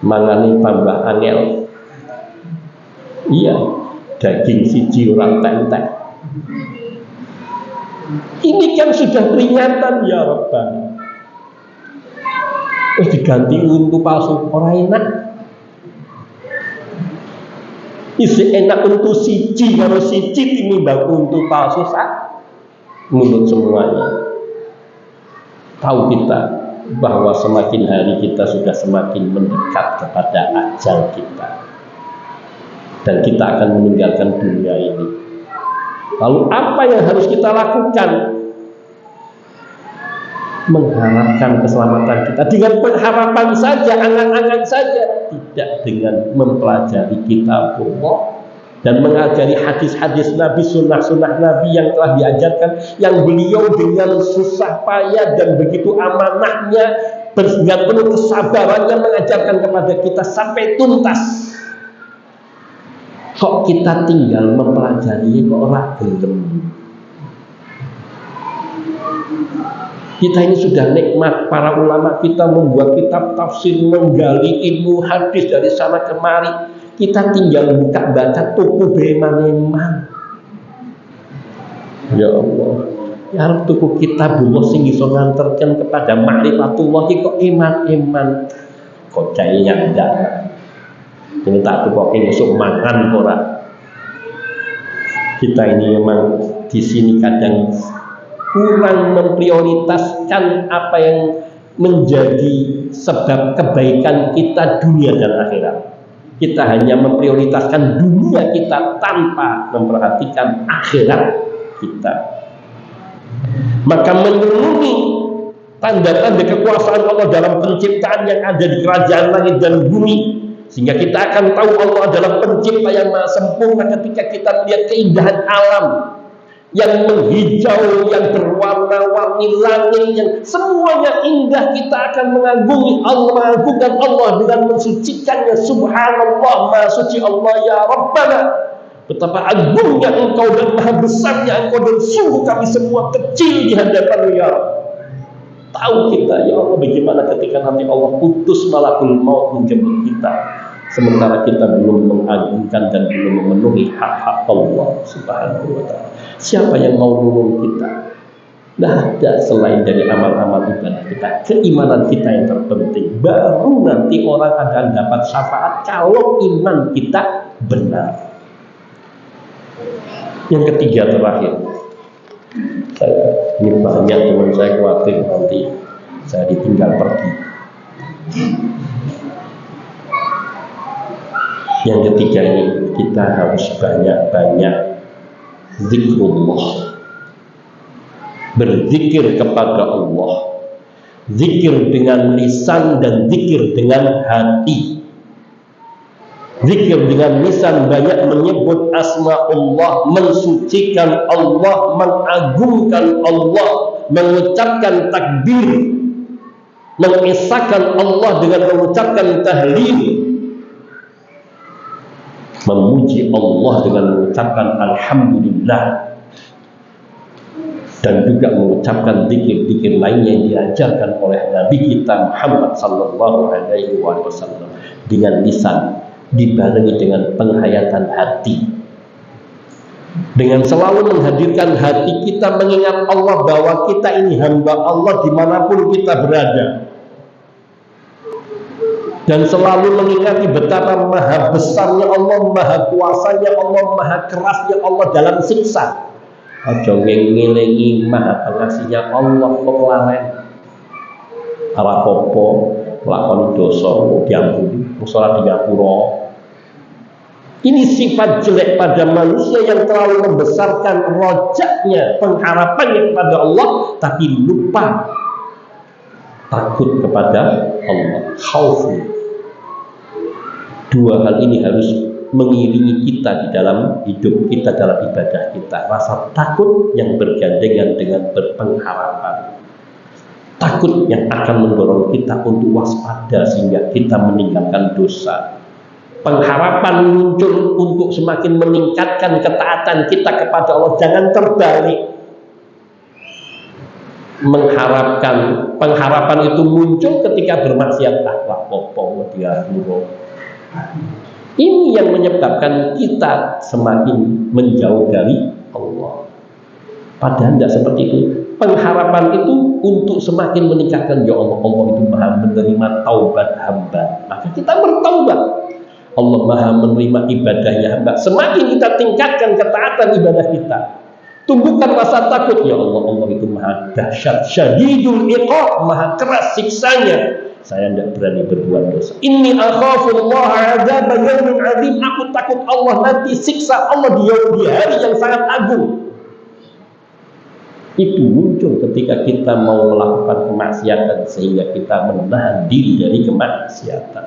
mangani tambah angel, iya, daging siji orang tentek. Ini kan sudah peringatan, ya Rabbana. Terus diganti untu palsu, orang enak. Isi enak untu siji, kalau siji tinimbang untu palsu sak mulut semuanya. Tahu kita bahwa semakin hari kita sudah semakin mendekat kepada ajal kita, dan kita akan meninggalkan dunia ini. Lalu apa yang harus kita lakukan? Mengharapkan keselamatan kita dengan pengharapan saja, angan-angan saja, tidak dengan mempelajari kitab Allah dan mengajari hadis-hadis Nabi, sunnah-sunnah Nabi yang telah diajarkan, yang beliau dengan susah payah dan begitu amanahnya, dengan penuh kesabarannya mengajarkan kepada kita sampai tuntas. Kok kita tinggal mempelajari kok ora gelem. Kita ini sudah nikmat, para ulama kita membuat kitab tafsir, menggali ilmu hadis dari sana kemari. Kita tinggal buka baca tuku beman-eman. Ya Allah, ya Rabb, tuku kitabullah sing iso nganterken kepada ma'rifatullah kok eman-eman. Kok cai nyandak. Ini tak tukokin masuk makan ora. Kita ini memang di sini kadang kurang memprioritaskan apa yang menjadi sebab kebaikan kita dunia dan akhirat. Kita hanya memprioritaskan dunia kita tanpa memperhatikan akhirat kita. Maka merenungi tanda-tanda kekuasaan Allah dalam penciptaan yang ada di kerajaan langit dan bumi, sehingga kita akan tahu Allah adalah pencipta yang maha sempurna ketika kita melihat keindahan alam yang menghijau, yang berwarna-warni langit, yang semuanya indah. Kita akan mengagumi Allah, mengagungkan Allah dengan mensucikannya. Subhanallah, maha suci Allah, ya Rabbana. Betapa agungnya Engkau dan maha besarnya Engkau, dan sungguh kami semua kecil di hadapan-Mu, ya Rabb. Tahu kita, ya Allah, bagaimana ketika nanti Allah putus malakul maut menjemput kita, sementara kita belum mengagungkan dan belum memenuhi hak-hak Allah Subhanahu wa ta'ala. Siapa yang mau nolong kita? Tidak ada selain dari amal-amal ibadah kita, keimanan kita yang terpenting. Baru nanti orang akan dapat syafaat kalau iman kita benar. Yang ketiga terakhir, ini banyak teman saya khawatir nanti saya ditinggal pergi. Yang ketiga ini, kita harus banyak-banyak zikrullah, berzikir kepada Allah, zikir dengan lisan dan zikir dengan hati. Zikir dengan lisan banyak menyebut asma Allah, mensucikan Allah, mengagungkan Allah, mengucapkan takbir, mengesahkan Allah dengan mengucapkan tahlil, memuji Allah dengan mengucapkan alhamdulillah, dan juga mengucapkan zikir-zikir lainnya yang diajarkan oleh Nabi kita Muhammad sallallahu alaihi wasallam dengan lisan, dibarengi dengan penghayatan hati, dengan selalu menghadirkan hati kita mengingat Allah bahwa kita ini hamba Allah dimanapun kita berada, dan selalu mengingati betapa maha besarnya Allah, maha kuasanya Allah, maha kerasnya Allah dalam siksa. Aja ngelingi maha pengasihnya Allah kok lalen. Ora apa-apa lakoni dosa diampuni, salat di ngapura. Ini sifat jelek pada manusia yang terlalu membesarkan rojaknya, pengharapannya kepada Allah, tapi lupa takut kepada Allah, khauf. Dua hal ini harus mengiringi kita di dalam hidup kita, dalam ibadah kita. Rasa takut yang bergandengan dengan berpengharapan. Takut yang akan mendorong kita untuk waspada sehingga kita meninggalkan dosa. Pengharapan muncul untuk semakin meningkatkan ketaatan kita kepada Allah. Jangan terbalik. Pengharapan itu muncul ketika bermaksiat. Ini yang menyebabkan kita semakin menjauh dari Allah. Padahal tidak seperti itu. Pengharapan itu untuk semakin meningkatkan, ya Allah, Allah itu maha menerima taubat hamba, maka kita bertaubat. Allah maha menerima ibadahnya hamba. Semakin kita tingkatkan ketaatan ibadah kita, tumbuhkan rasa takut, ya Allah, Allah itu maha dahsyat, syadidul iqab, maha keras siksanya. Saya tidak berani berbuat dosa. Inni akhafullah adzab yaumin adzim. Aku takut Allah nanti siksa Allah di hari yang sangat agung. Itu muncul ketika kita mau melakukan kemaksiatan sehingga kita menahan diri dari kemaksiatan.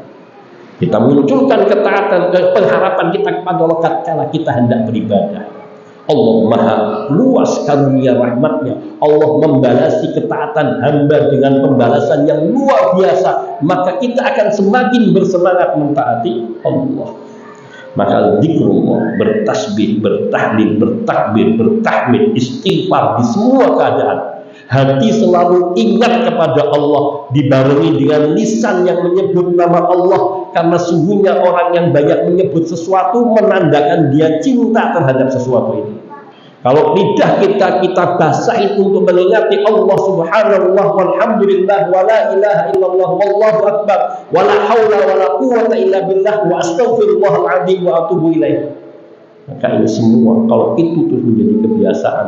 Kita munculkan ketaatan, pengharapan kita kepada Allah tatkala kita hendak beribadah. Allah maha luas karunia rahmatnya. Allah membalasi ketaatan hamba dengan pembalasan yang luar biasa. Maka kita akan semakin bersemangat mentaati Allah. Maka zikrullah, bertasbih, bertahlil, bertakbir, bertahmid, istighfar di semua keadaan. Hati selalu ingat kepada Allah, dibarengi dengan lisan yang menyebut nama Allah. Karena sungguhnya orang yang banyak menyebut sesuatu menandakan dia cinta terhadap sesuatu ini. Kalau lidah kita basahin untuk mengingati Allah subhanallah walhamdulillah wala ilaha illallah wallahu akbar wala haula wala quwata illa billah wa astaghfirullahal adzim wa atubu ilaih. Maka ini semua kalau itu terus menjadi kebiasaan,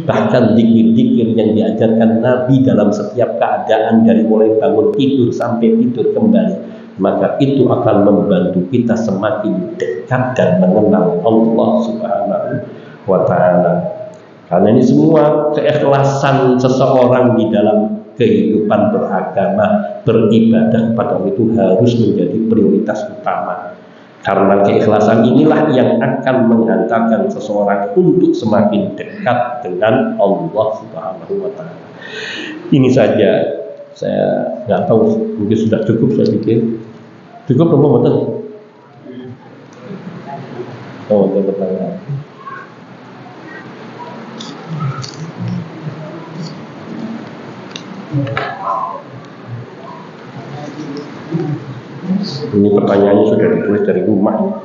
bahkan zikir-zikir yang diajarkan Nabi dalam setiap keadaan dari mulai bangun tidur sampai tidur kembali, maka itu akan membantu kita semakin dekat dan mengenal Allah subhanahu wa ta'ala. Karena ini semua keikhlasan seseorang di dalam kehidupan beragama, beribadah kepada Allah itu harus menjadi prioritas utama. Karena keikhlasan inilah yang akan menghantarkan seseorang untuk semakin dekat dengan Allah subhanahu wa ta'ala. Ini saja, saya nggak tahu, mungkin sudah cukup, saya pikir cukup. Betul? Oh, pertanyaan. Ini pertanyaannya sudah ditulis dari rumah.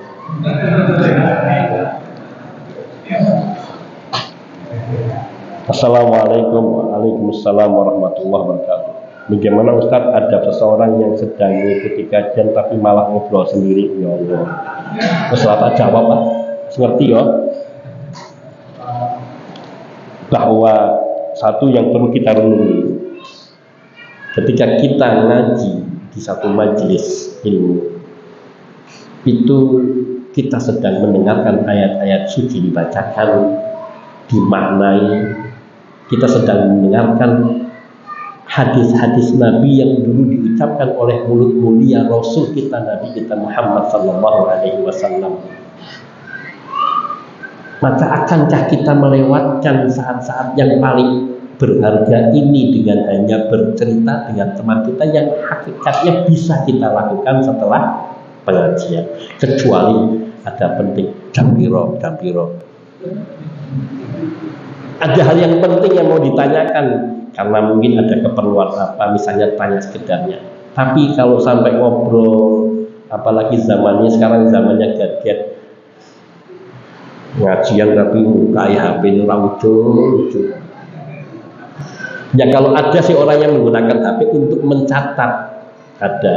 Assalamualaikum. Waalaikumsalam warahmatullahi wabarakatuh. Bagaimana Ustaz, ada seseorang yang sedang mengikuti kajian tapi malah ngobrol sendiri? Ya Allah. Terus tak jawab lah. Ngerti ya? Bahwa satu yang perlu kita renungi ketika kita ngaji di satu majelis ilmu, itu kita sedang mendengarkan ayat-ayat suci dibacakan, dimaknai. Kita sedang mendengarkan hadis-hadis Nabi yang dulu diucapkan oleh mulut mulia Rasul kita, Nabi kita Muhammad sallallahu alaihi wasallam. Maka akankah kita melewatkan saat-saat yang paling berharga ini dengan hanya bercerita dengan teman kita yang hakikatnya bisa kita lakukan setelah pengajian? Kecuali ada penting, dampiro. Ada hal yang penting yang mau ditanyakan karena mungkin ada keperluan apa, misalnya tanya sekedarnya. Tapi kalau sampai ngobrol, apalagi zamannya sekarang, zamannya gadget, ngajian tapi kayak HP lucu. Ya kalau ada sih orang yang menggunakan HP untuk mencatat, ada.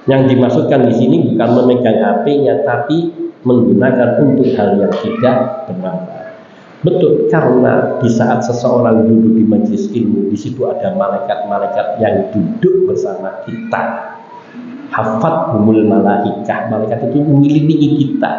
Yang dimaksudkan di sini bukan memegang HP-nya, tapi menggunakan untuk hal yang tidak bermanfaat. Betul, karena di saat seseorang duduk di majelis ilmu, di situ ada malaikat-malaikat yang duduk bersama kita. Hafathumul malaikah, malaikat itu mengelilingi kita.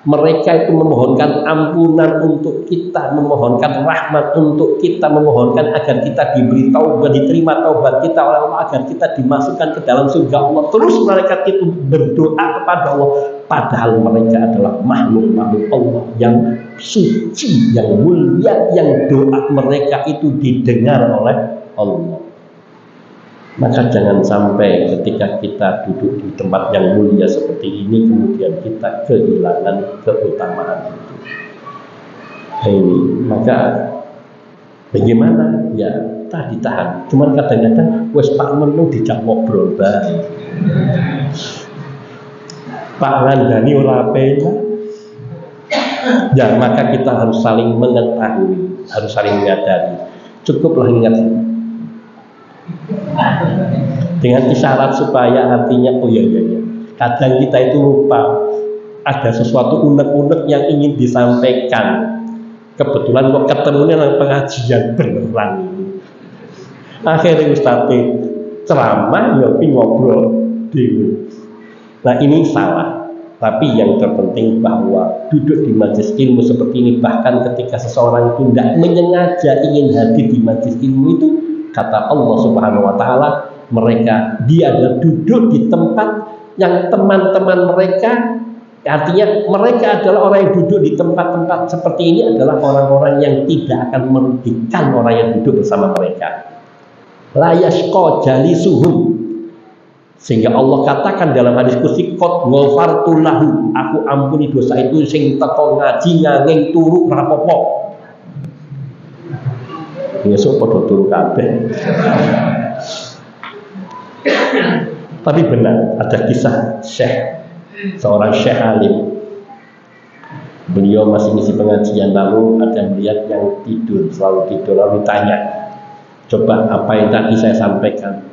Mereka itu memohonkan ampunan untuk kita, memohonkan rahmat untuk kita, memohonkan agar kita diberi taubat, diterima taubat kita oleh Allah, agar kita dimasukkan ke dalam surga Allah. Terus mereka itu berdoa kepada Allah, padahal mereka adalah makhluk-makhluk Allah yang suci, yang mulia, yang doa mereka itu didengar oleh Allah. Maka jangan sampai ketika kita duduk di tempat yang mulia seperti ini kemudian kita kehilangan keutamaan itu. Ini maka bagaimana? Ya tak ditahan. Cuman kadang-kadang wes Pak Menu dijak ngobrol bae. Pak Ngandani ora pena. Ya maka kita harus saling mengetahui, harus saling menyadari. Cukuplah ingat dengan isyarat supaya artinya oh ya. Kadang kita itu lupa ada sesuatu unek-unek yang ingin disampaikan. Kebetulan kok ketemunya dalam pengajian beneran ini. Akhirnya Ustaz ceramah ya ngobrol dulu. Nah ini salah. Tapi yang terpenting bahwa duduk di majelis ilmu seperti ini, bahkan ketika seseorang itu tidak menyengaja ingin hadir di majelis ilmu itu, kata Allah Subhanahu wa taala, dia adalah duduk di tempat yang teman-teman mereka, artinya mereka adalah orang yang duduk di tempat-tempat seperti ini adalah orang-orang yang tidak akan merugikan orang yang duduk bersama mereka. La yashqa jalisuhum. Sehingga Allah katakan dalam hadis qudsi, qad ghafartu lahu, aku ampuni dosa itu sing teko ngaji nganging turu rapopo. Besok padha turu kabeh. Tapi benar, ada kisah seorang syekh alim. Beliau masih ngisi pengajian, lalu ada melihat yang selalu tidur, lalu ditanya, coba apa yang tadi saya sampaikan?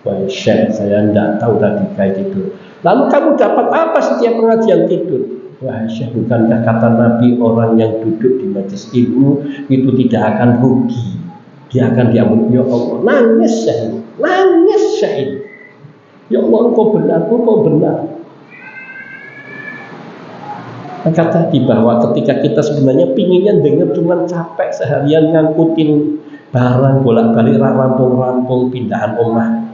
Wah syekh, saya tidak tahu tadi kayak tidur. Lalu kamu dapat apa setiap pengajian tidur? Wah syekh, bukankah kata Nabi orang yang duduk di majelis ilmu itu tidak akan rugi, dia akan diampuni. Ya Allah, nangis syekh. Ya Allah, engkau benar. Maka tadi bahwa ketika kita sebenarnya pinginnya dengar cuma capek seharian ngangkutin barang bolak-balik rampung-rampung pindahan omah.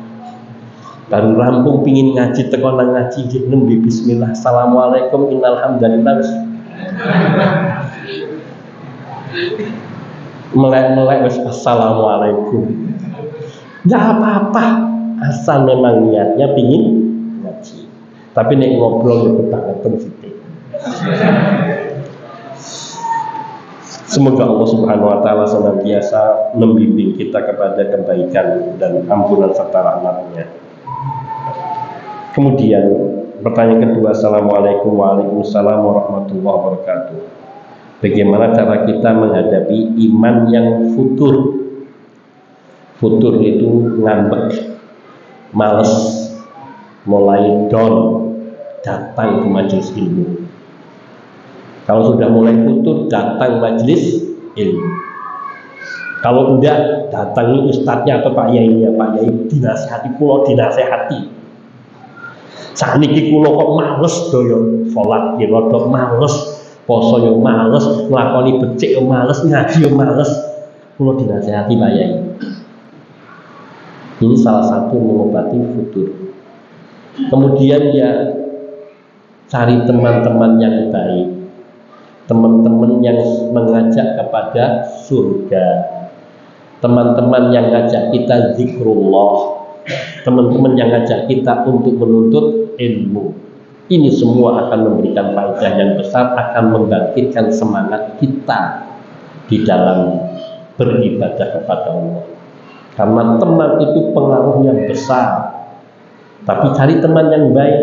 Baru rampung pingin ngaji teko nang ngaji nembe bismillah assalamualaikum innal hamdalillah melek wis assalamualaikum. Enggak apa-apa asal memang niatnya pingin ngaji. Tapi nek ngobrol ya ketangketen sithik. Semoga Allah Subhanahu wa taala senantiasa membimbing kita kepada kebaikan dan ampunan serta rahmat-Nya. Kemudian pertanyaan kedua, assalamualaikum waalaikumsalam warahmatullahi wabarakatuh. Bagaimana cara kita menghadapi iman yang futur? Futur itu ngambek, males, mulai down, datang ke majelis ilmu. Kalau sudah mulai futur, datang majelis ilmu. Kalau enggak, datangi ustadznya atau Pak Yainya. Pak Yai dinasihati, pulau dinasihati. Saniki kula kok males doyo salat ya rada males, poso yo males, nglakoni becik yo males, ngaji yo males. Kula dinasihati Pak Yai. Ini salah satu mengobati futur. Kemudian ya cari teman-teman yang baik, teman-teman yang mengajak kepada surga, teman-teman yang ngajak kita zikrullah, teman-teman yang ngajak kita untuk menuntut ilmu. Ini semua akan memberikan faedah yang besar, akan membangkitkan semangat kita di dalam beribadah kepada Allah. Karena teman itu pengaruhnya besar. Tapi cari teman yang baik.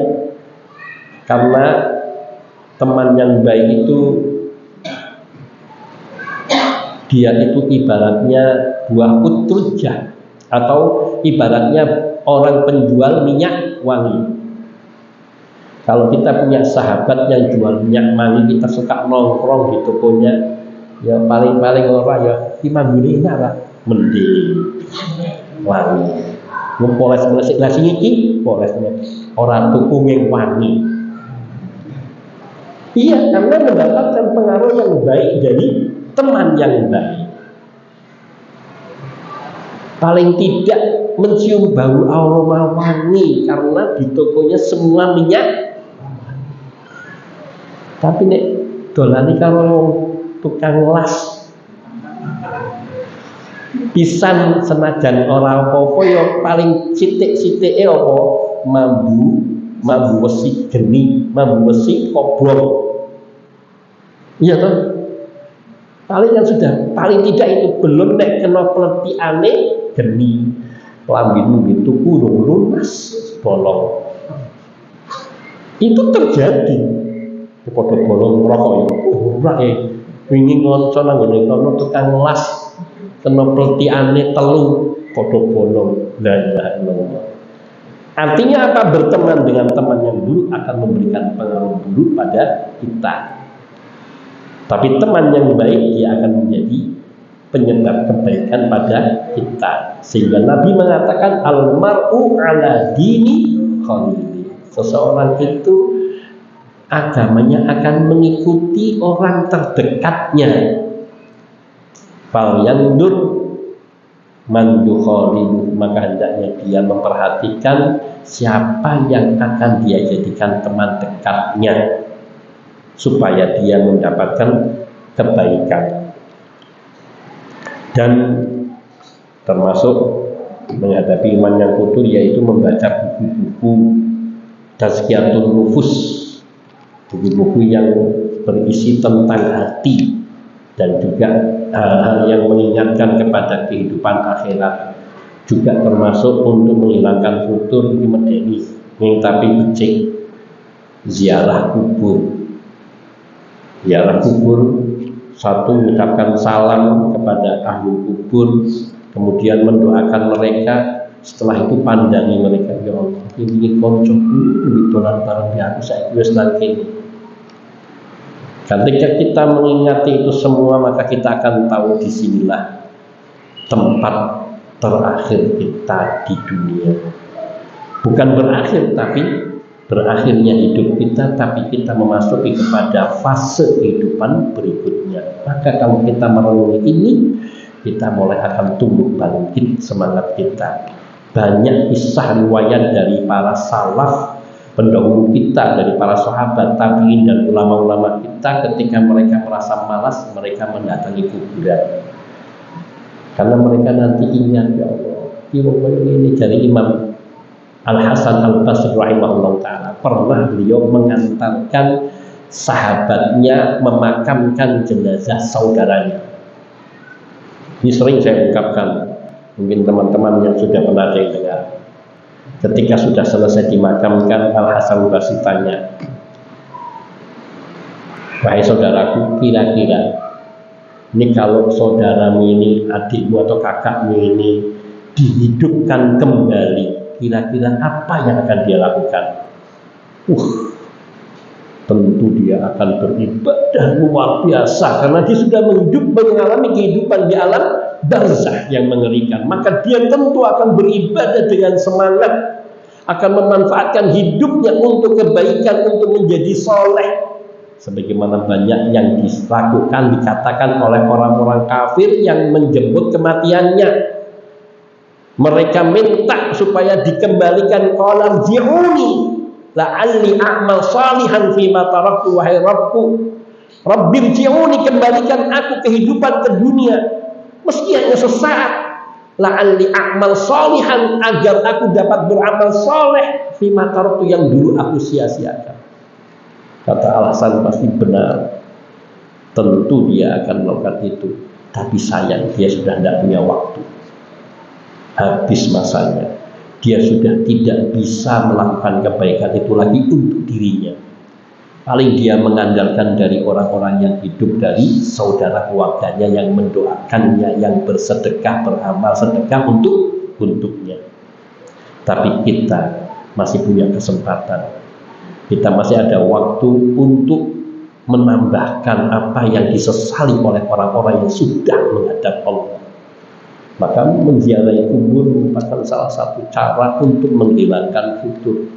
Karena teman yang baik itu dia itu ibaratnya buah utrujah, atau ibaratnya orang penjual minyak wangi. Kalau kita punya sahabat yang jual minyak wangi, kita suka nongkrong di tokonya, ya paling-paling orang ya imam ini lah mending wangi. Mempoles nasi iki, poles orang tuku yang wangi. Iya, karena mendapatkan pengaruh yang baik dari teman yang baik. Paling tidak mencium bau aroma wangi karena di tokonya semua minyak. Tapi nek dolani kalau tukang las pisan senajan ora apa-apa ya paling sithik-sithike apa mambu wesi geni, mambu wesi kobong. Iya toh? Paling yang sudah paling tidak itu belum nek kena peletiane geni lambinu gitu kurung lunas bolong. Itu terjadi. Padha bolong rokok ya. Ora wingi ngonco nang ngene kono tukang las kena peletiane telu padha bolong. La ilaha illallah. Artinya apa? Berteman dengan teman yang buruk akan memberikan pengaruh buruk pada kita. Tapi teman yang baik dia akan menjadi penyebab kebaikan pada kita. Sehingga Nabi mengatakan al-mar'u ala dini khalili. Seseorang itu agamanya akan mengikuti orang terdekatnya. Fal yandur man yukhalilu, maka hendaknya dia memperhatikan siapa yang akan dia jadikan teman dekatnya supaya dia mendapatkan kebaikan. Dan termasuk menghadapi iman yang kotor yaitu membaca buku-buku tazkiyatun nufus, buku-buku yang berisi tentang hati dan juga hal-hal yang mengingatkan kepada kehidupan akhirat, juga termasuk untuk menghilangkan futur di medeni yang tapi becik ziarah kubur. Ziarah kubur, satu mengucapkan salam kepada ahli kubur, kemudian mendoakan mereka. Setelah itu pandangi mereka, ya Allah, ini koncoku lebih dolan barang di aku saya wis nang kene. Ketika kita mengingati itu semua, maka kita akan tahu disinilah tempat terakhir kita di dunia. Bukan berakhir, tapi berakhirnya hidup kita, tapi kita memasuki kepada fase kehidupan berikutnya. Maka kalau kita merenungi ini, kita mulai akan tumbuh bangkit semangat kita. Banyak kisah riwayat dari para salaf pendahulu kita, dari para sahabat, tabi'in dan ulama-ulama kita, ketika mereka merasa malas, mereka mendatangi kuburan. Karena mereka nanti ingat, ya Allah, ini dari Imam Al-Hasan Al-Basri rahimahullah ta'ala, pernah beliau mengantarkan sahabatnya memakamkan jenazah saudaranya. Ini sering saya ungkapkan, mungkin teman-teman yang sudah pernah dengar. Ketika sudah selesai dimakamkan, Al-Hasan Al-Basri tanya, wahai saudaraku, kira-kira ini kalau saudaramu ini, adikmu atau kakakmu ini dihidupkan kembali, kira-kira apa yang akan dia lakukan? Tentu dia akan beribadah luar biasa, karena dia sudah mengalami kehidupan di alam barzakh yang mengerikan. Maka dia tentu akan beribadah dengan semangat, akan memanfaatkan hidupnya untuk kebaikan, untuk menjadi soleh. Sebagaimana banyak yang dilakukan, dikatakan oleh orang-orang kafir yang menjemput kematiannya. Mereka minta supaya dikembalikan, qala rji'uni la'alli a'mal salihan fima taraktu, wahai Rabbku, Rabbir rji'uni, kembalikan aku kehidupan ke dunia meski hanya sesaat, la'alli a'mal salihan, agar aku dapat beramal soleh fima taraktu, yang dulu aku sia-siakan. Kata Al-Hasan, pasti benar, tentu dia akan melakukan itu, tapi sayang dia sudah tidak punya waktu, habis masanya. Dia sudah tidak bisa melakukan kebaikan itu lagi untuk dirinya. Paling dia mengandalkan dari orang-orang yang hidup, dari saudara keluarganya yang mendoakannya, yang bersedekah, beramal sedekah untuknya. Tapi kita masih punya kesempatan. Kita masih ada waktu untuk menambahkan apa yang disesali oleh orang-orang yang sudah menghadap Allah. Maka menziarahi kubur merupakan salah satu cara untuk menghilangkan futur.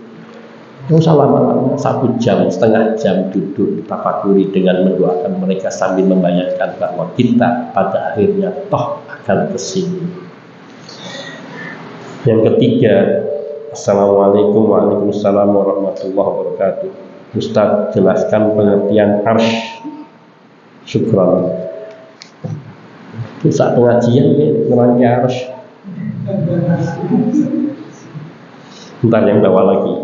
Tidak usah lama-lama, 1 jam, setengah jam duduk tafakuri dengan mendoakan mereka sambil membayangkan bahwa kita pada akhirnya toh akan kesini. Yang ketiga, Assalamualaikum Waalaikumsalam warahmatullahi wabarakatuh. Ustaz, jelaskan pengertian arsy. Syukran. Itu saat pengajian ya, ngerangkai arsy. Bentar yang bawa lagi.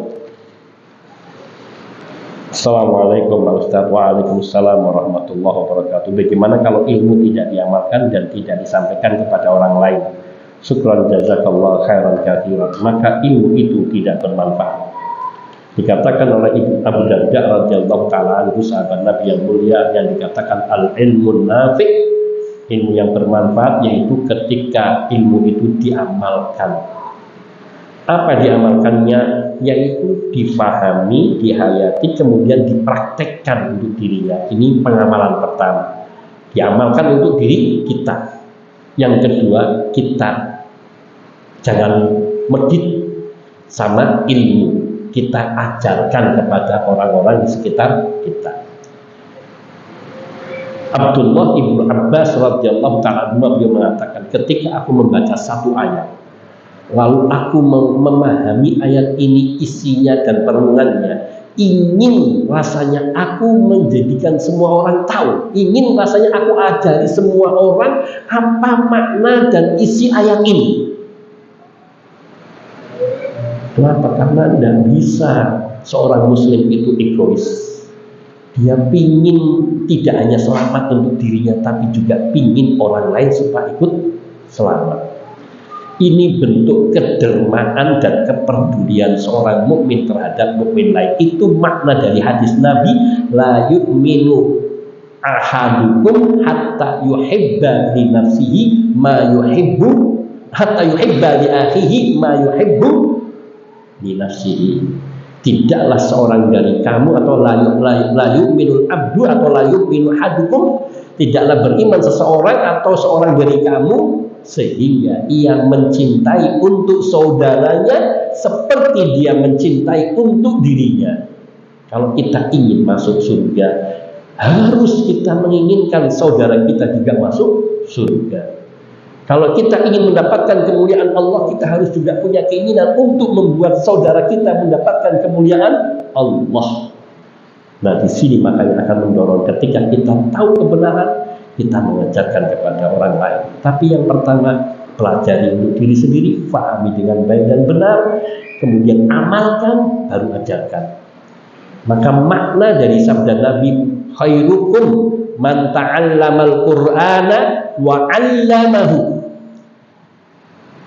Assalamualaikum Pak Ustaz. Waalaikumsalam warahmatullahi wabarakatuh. Bagaimana kalau ilmu tidak diamalkan dan tidak disampaikan kepada orang lain? Syukran jazakallah khairan katsiran. Maka ilmu itu tidak bermanfaat. Dikatakan oleh Abu Darda radhiyallahu taala anhu, sahabat Nabi yang mulia, yang dikatakan al-ilmun nafi', ilmu yang bermanfaat, yaitu ketika ilmu itu diamalkan. Apa diamalkannya? Yaitu difahami, dihayati, kemudian dipraktekkan untuk dirinya. Ini pengamalan pertama. Diamalkan untuk diri kita. Yang kedua, kita jangan medit sama ilmu. Kita ajarkan kepada orang-orang di sekitar kita. Abdullah ibnu Abbas radhiyallahu ta'ala anhu mengatakan, ketika aku membaca satu ayat, lalu aku memahami ayat ini isinya dan perenungannya, ingin rasanya aku menjadikan semua orang tahu, ingin rasanya aku ajari semua orang apa makna dan isi ayat ini. Kenapa? Karena tidak bisa seorang muslim itu egois. Dia pingin tidak hanya selamat untuk dirinya, tapi juga pingin orang lain supaya ikut selamat. Ini bentuk kedermaan dan kepedulian seorang mukmin terhadap mukmin lain. Itu makna dari hadis Nabi, la yu'minu ahadukum hatta yuhibba li nafsihi ma yuhibbu, hatta yuhibba li akhihi ma yuhibbu li nafsihi. Tidaklah seorang dari kamu, atau la yu'minul abdu, atau la yu'minu ahadukum, tidaklah beriman seseorang atau seorang dari kamu sehingga ia mencintai untuk saudaranya seperti dia mencintai untuk dirinya. Kalau kita ingin masuk surga, harus kita menginginkan saudara kita juga masuk surga. Kalau kita ingin mendapatkan kemuliaan Allah, kita harus juga punya keinginan untuk membuat saudara kita mendapatkan kemuliaan Allah. Nah, di sini makanya akan mendorong ketika kita tahu kebenaran, kita mengajarkan kepada orang lain. Tapi yang pertama, pelajari untuk diri sendiri, pahami dengan baik dan benar, kemudian amalkan, baru ajarkan. Maka makna dari sabda Nabi, khairukum man ta'allamal Qur'ana wa 'allamahu.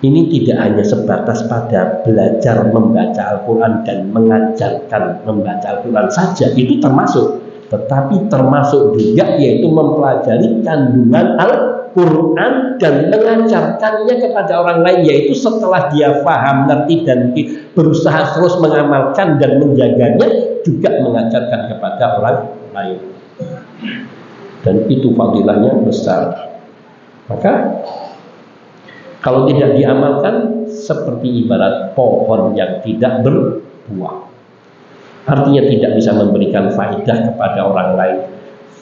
Ini tidak hanya sebatas pada belajar membaca Al-Quran dan mengajarkan membaca Al-Quran saja, itu termasuk. Tetapi termasuk juga yaitu mempelajari kandungan Al-Quran dan mengajarkannya kepada orang lain, yaitu setelah dia paham, ngerti, dan berusaha terus mengamalkan dan menjaganya, juga mengajarkan kepada orang lain. Dan itu fadilahnya besar. Maka kalau tidak diamalkan, seperti ibarat pohon yang tidak berbuah. Artinya tidak bisa memberikan faedah kepada orang lain,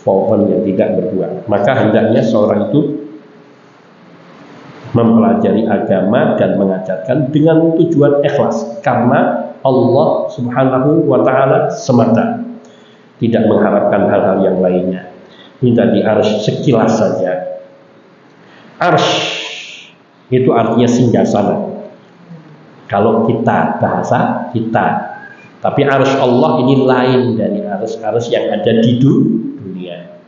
pohon yang tidak berbuah. Maka hendaknya seorang itu mempelajari agama dan mengajarkan dengan tujuan ikhlas, karena Allah Subhanahu wa ta'ala semata, tidak mengharapkan hal-hal yang lainnya. Ini tadi arsy sekilas saja. Arsy itu artinya singgasana. Kalau kita bahasa kita, tapi arsy Allah ini lain dari arsy yang ada di dunia.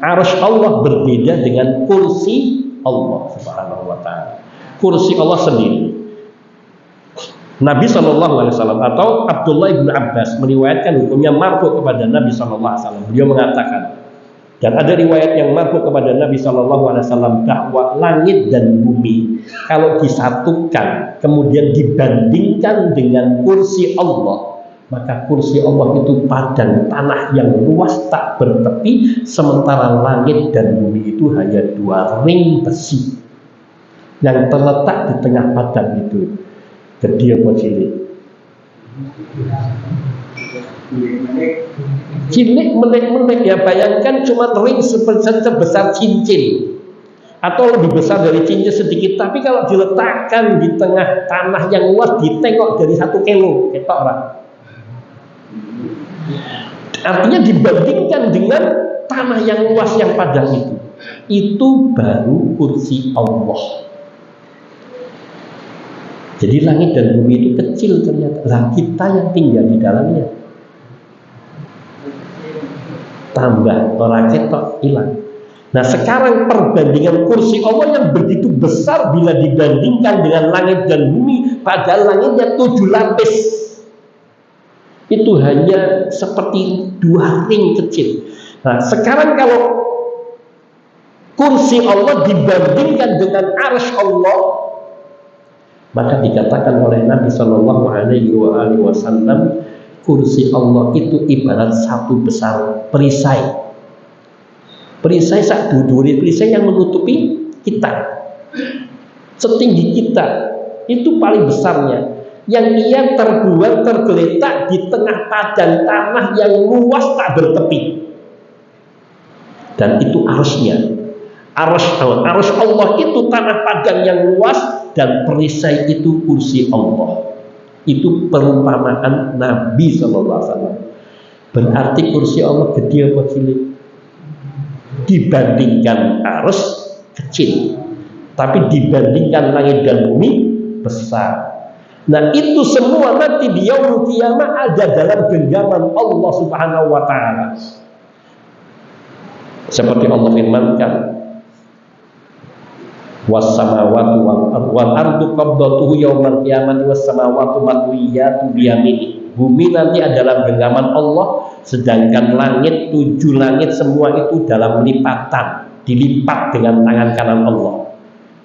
Arsy Allah berbeda dengan kursi Allah Subhanahu wa ta'ala. Kursi Allah sendiri. Nabi SAW atau Abdullah ibn Abbas meriwayatkan hukumnya marfu kepada Nabi SAW. Beliau mengatakan, dan ada riwayat yang marfu kepada Nabi SAW, bahwa langit dan bumi kalau disatukan kemudian dibandingkan dengan kursi Allah, maka kursi Allah itu padang tanah yang luas tak bertepi, sementara langit dan bumi itu hanya 2 ring besi yang terletak di tengah padang itu. Gede apa cilik? Cilik menek-menek ya, bayangkan cuma ring sebesar cincin atau lebih besar dari cincin sedikit, tapi kalau diletakkan di tengah tanah yang luas ditengok dari 1 kilo ketok orang. Artinya dibandingkan dengan tanah yang luas yang padang itu baru kursi Allah. Jadi langit dan bumi itu kecil ternyata. Lah kita yang tinggal di dalamnya. Tambah orang ketok hilang. Nah sekarang perbandingan kursi Allah yang begitu besar bila dibandingkan dengan langit dan bumi, padahal langitnya 7 lapis, itu hanya seperti 2 ring kecil. Nah sekarang kalau kursi Allah dibandingkan dengan arsy Allah, maka dikatakan oleh Nabi Shallallahu Alaihi Wasallam, kursi Allah itu ibarat satu besar perisai. Perisai sak duduri, perisai yang menutupi kita, setinggi kita, itu paling besarnya. Yang ia terbuat tergeletak di tengah padang tanah yang luas tak bertepi. Dan itu arsy-nya. Arsy Allah itu tanah padang yang luas, dan perisai itu kursi Allah. Itu perumpamaan Nabi SAW. Berarti kursi Allah gede apa cilik? Dibandingkan arsy kecil, tapi dibandingkan langit dan bumi besar. Nah itu semua nanti di yaumul qiyamah ada dalam genggaman Allah Subhanahu wa ta'ala. Seperti Allah firmankan, was-samawati wal ardu qabdatuhu yaumal qiyamati was-samawati matwiyatu biyamini. Bumi nanti adalah genggaman Allah, sedangkan langit, 7 langit semua itu dalam lipatan, dilipat dengan tangan kanan Allah.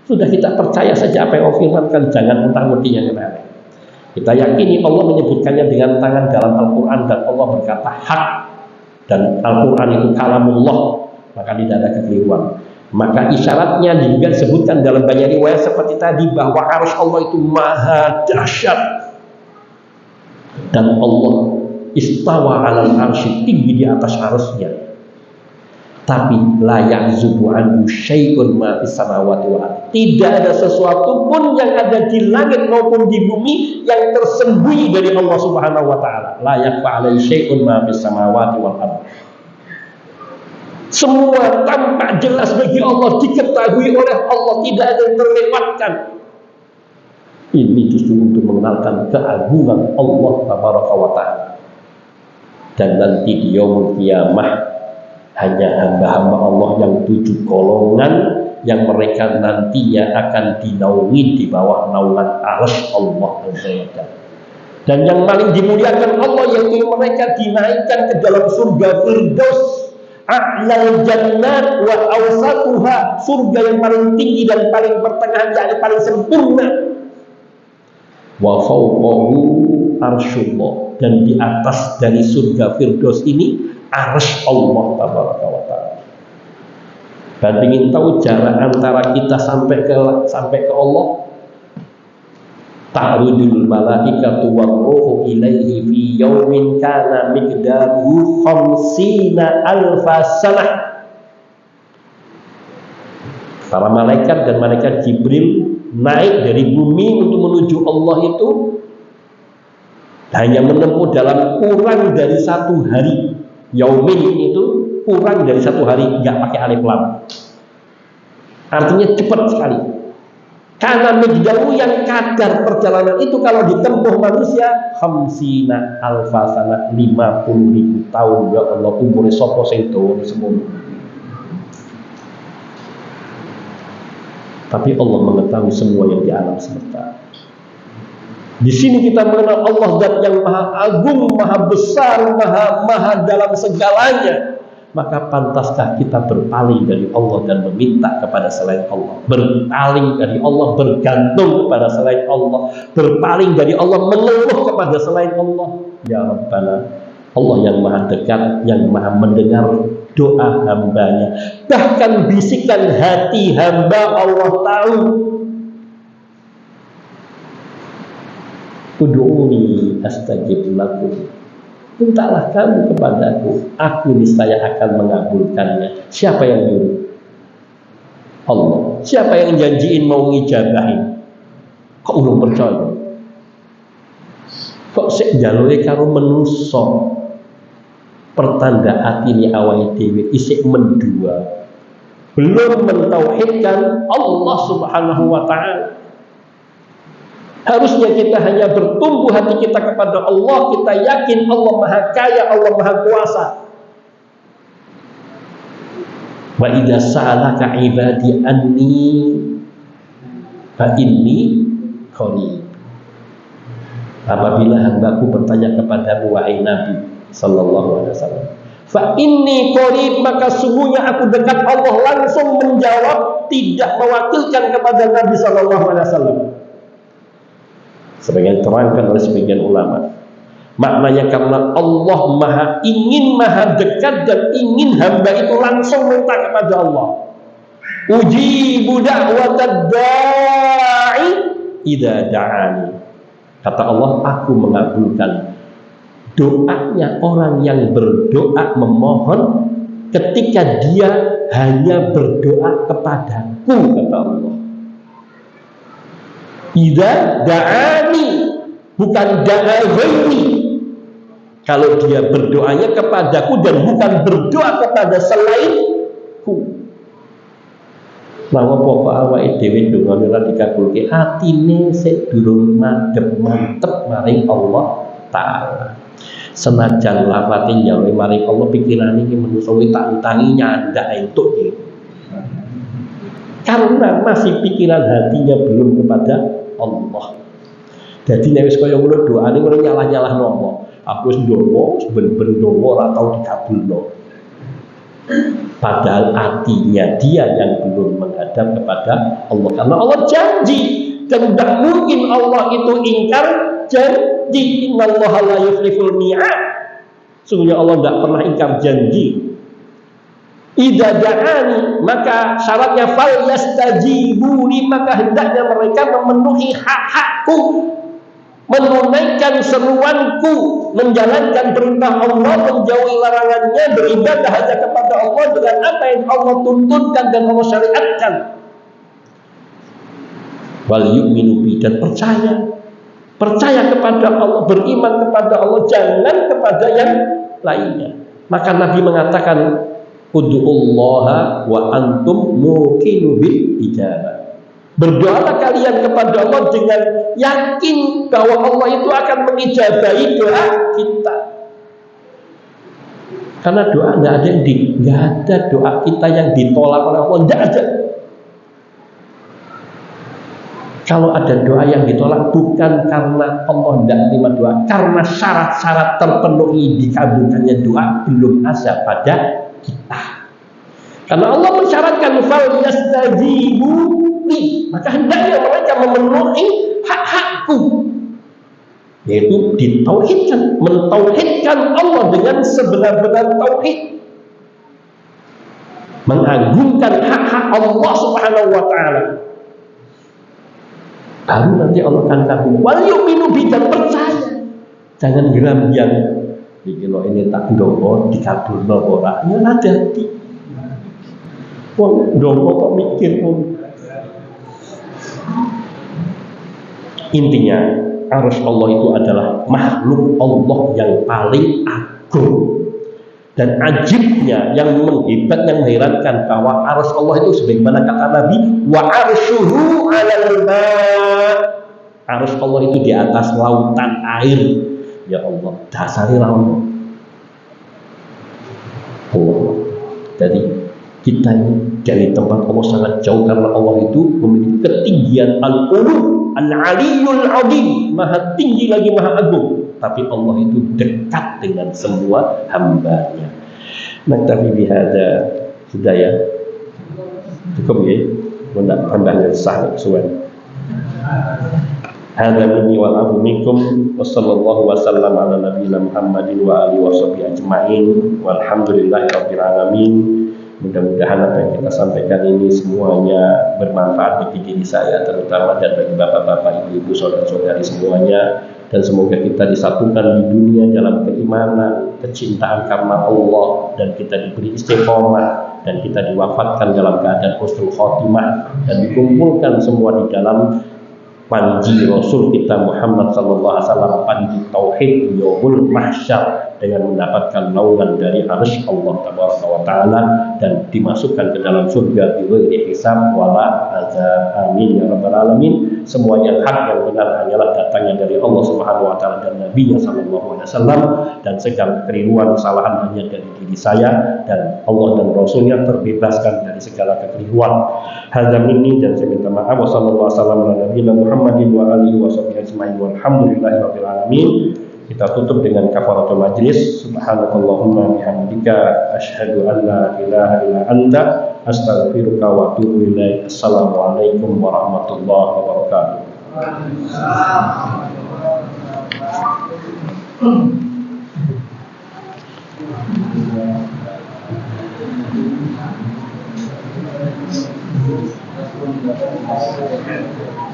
Sudah kita percaya saja apa yang Allah firmankan, jangan mentang-mentang yang lain. Kita yakini Allah menyebutkannya dengan tangan dalam Al-Quran, dan Allah berkata hak, dan Al-Quran itu kalamullah, maka tidak ada kekeliruan. Maka isyaratnya juga disebutkan dalam banyak riwayat seperti tadi, bahwa arsy Allah itu maha dahsyat, dan Allah istawa alal arsy, tinggi di atas arsy-Nya. Tapi la ya'zubu anhu syai'un ma fis samawati wal ardh. Tidak ada sesuatu pun yang ada di langit maupun di bumi yang tersembunyi dari Allah Subhanahu wa taala. La yakfa 'alaihi syai'un ma fis samawati wal ardh. Semua tampak jelas bagi Allah, diketahui oleh Allah, tidak ada yang terlewatkan. Ini justru untuk mengenalkan keagungan Allah Tabaraka wa Ta'ala. Dan nanti di yaumul qiyamah hanya hamba-hamba Allah yang 7 golongan yang mereka nantinya akan dinaungi di bawah naungan arsy Allah Azza wa Jalla. Dan yang paling dimuliakan Allah yaitu mereka dinaikkan ke dalam surga Firdaus, a'lal jannat wa awsatuha, surga yang paling tinggi dan paling pertengahan, yakni paling sempurna. Wa fawqahu arsyullah, dan di atas dari surga Firdaus ini arsy Allah Tabaraka wa Ta'ala. Dan ingin tahu jarak antara kita sampai ke Allah, ta'rudul malaikatu war ruhu ilaihi fi yaumin kana miqdaruhu 50,000 sanah. Para malaikat dan malaikat Jibril naik dari bumi untuk menuju Allah itu hanya menempuh dalam kurang dari 1 hari. Yaumin itu kurang dari 1 hari, nggak pakai alif lam. Artinya cepat sekali. Karena miqdaru yang kadar perjalanan itu kalau ditempuh manusia 50,000 sanah, 50.000 tahun. Ya Allah, umure sapa sing dawa semono. Tapi Allah mengetahui semua yang di alam semesta. Di sini kita mengenal Allah zat yang maha agung, maha besar, maha dalam segalanya. Maka pantaskah kita berpaling dari Allah dan meminta kepada selain Allah, berpaling dari Allah, bergantung kepada selain Allah, berpaling dari Allah, mengeluh kepada selain Allah. Ya Rabbana, Allah yang maha dekat, yang maha mendengar doa hambanya. Bahkan bisikan hati hamba Allah tahu. Ud'uni astajib lakum. mintalah kamu kepadaku, aku niscaya akan mengabulkannya. Siapa yang nyuruh? Allah. Siapa yang janjiin mau ngijabahin? Kok belum percaya? Kok sik njaluke karo manusa? Pertanda atine awake dhewe isih mendua. Belum mentauhidkan Allah Subhanahu wa taala. Harusnya kita hanya bertumbuh hati kita kepada Allah, kita yakin Allah Maha Kaya, Allah Maha Kuasa. Wa idza sa'alaka 'ibadi anni fa inni qarib. Apabila hambaku bertanya kepadamu wahai Nabi sallallahu alaihi wasallam, fa inni qarib, maka sungguhnya aku dekat. Allah langsung menjawab, tidak mewakilkan kepada Nabi sallallahu alaihi wasallam. Sebagian terangkan oleh sebagian ulama, maknanya karena Allah maha ingin, maha dekat, dan ingin hamba itu langsung minta kepada Allah. Ujibu da'watad da'i idza da'ani. Kata Allah, aku mengabulkan doanya orang yang berdoa memohon ketika dia hanya berdoa kepadaku, kata Allah. Idza da'ani, bukan da'a ghairi. Kalau dia berdoanya kepadaku dan bukan berdoa kepada selainku. Lawa pokok awake dhewe ndongane ora dikabulke, atine sik durung madhep mantep maring Allah taala. Senajan lafate nyawe maring Allah, pikirane iki menungso tak utangi nyandak entuk iki. Karena masih pikiran hatinya belum kepada Allah. Jadi nek wis kaya ngono doane ngono nyalah-nyalahno Allah. Aku wis ndonga, ben-ben ndonga ora tau dikabulno. Padahal hatinya dia yang belum menghadap kepada Allah. Karena Allah janji, dan tidak mungkin Allah itu ingkar janji. Innallaha la yukhliful mi'ad. Sungguhnya Allah tidak pernah ingkar janji. Idza da'ani, maka syaratnya fal yastajibuli, maka hendaknya mereka memenuhi hak-hakku, menunaikan seruanku, menjalankan perintah Allah, menjauhi larangannya, beribadah hanya kepada Allah dengan apa yang Allah tuntunkan dan Allah syariatkan. Wal yu'minu bi, dan percaya kepada Allah, beriman kepada Allah, jangan kepada yang lainnya. Maka Nabi mengatakan, ud'ullaha wa antum muqinu bil ijabah. Berdoalah kalian kepada Allah dengan yakin bahwa Allah itu akan mengijabahi doa kita. Karena doa nggak ada doa kita yang ditolak oleh Allah, nggak ada. Kalau ada doa yang ditolak bukan karena Allah tidak terima doa, karena syarat-syarat terpenuhi dikabulkannya doa belum ada pada kita. Karena Allah mensyaratkan fal yastajibu li, maka hendaknya mereka memenuhi hak-hakku, yaitu ditauhidkan, mentauhidkan Allah dengan sebenar-benar tauhid, mengagungkan hak-hak Allah Subhanahu wa taala. Baru nanti Allah akan kabul. Wal yu'minu bi, dan percaya. Jangan geram yang iki lho ini tak ndonga dikabulno ora. Ya ora dadi. Wong ndonga kok mikir wong. Intinya, arus Allah itu adalah makhluk Allah yang paling agung. Dan ajibnya, yang menghebat, yang mengherankan, bahwa arus Allah itu sebagaimana kata Nabi, wa arsyuhu 'alal ma'. Arus Allah itu di atas lautan air. Ya Allah, dasari laut. Allah. Jadi kita ini dari tempat Allah sangat jauh, karena Allah itu memiliki ketinggian al-ulu, al-aliyul azim, maha tinggi lagi maha agung. Tapi Allah itu dekat dengan semua hambanya. Naktafi bihada, sudah ya, cukup ya, tidak tambahnya sah kesuwan. Hada minni wal afu minkum, wa sallallahu wa sallam ala nabiyina Muhammadin wa alihi wa sahbihi ajma'in, walhamdulillahi rabbil alamin. Mudah-mudahan apa yang kita sampaikan ini semuanya bermanfaat bagi diri saya terutama, dan bagi bapak-bapak, ibu-ibu, saudara-saudari semuanya. dan semoga kita disatukan di dunia dalam keimanan, kecintaan karena Allah, dan kita diberi istiqomah, dan kita diwafatkan dalam keadaan husnul khotimah, dan dikumpulkan semua di dalam panji Rasul kita Muhammad sallallahu alaihi wasallam, panji tauhid yaumul mahsyar, dengan mendapatkan naungan dari arsy Allah tabaraka wa taala, dan dimasukkan ke dalam surga bighairi hisab wala azab. Amin ya rabbal alamin. Semua yang hak yang benar hanyalah datangnya dari Allah Subhanahu wa taala dan Nabi-Nya sallallahu alaihi wasallam, dan segala kekeliruan kesalahan hanya dari diri saya, dan Allah dan Rasulnya terbebaskan dari segala kekeliruan. Hadza minni, dan saya minta maaf. Wassallallahu wasallam ala nabiyina Muhammadin wa alihi washabihi ajmain walhamdulillahi rabbil alamin. Kita tutup dengan kafaratul majlis. Subhanakallahumma bihamdika asyhadu an la ilaha illa anta astaghfiruka wa atubu ilaik. Assalamualaikum warahmatullahi wabarakatuh. Thank you.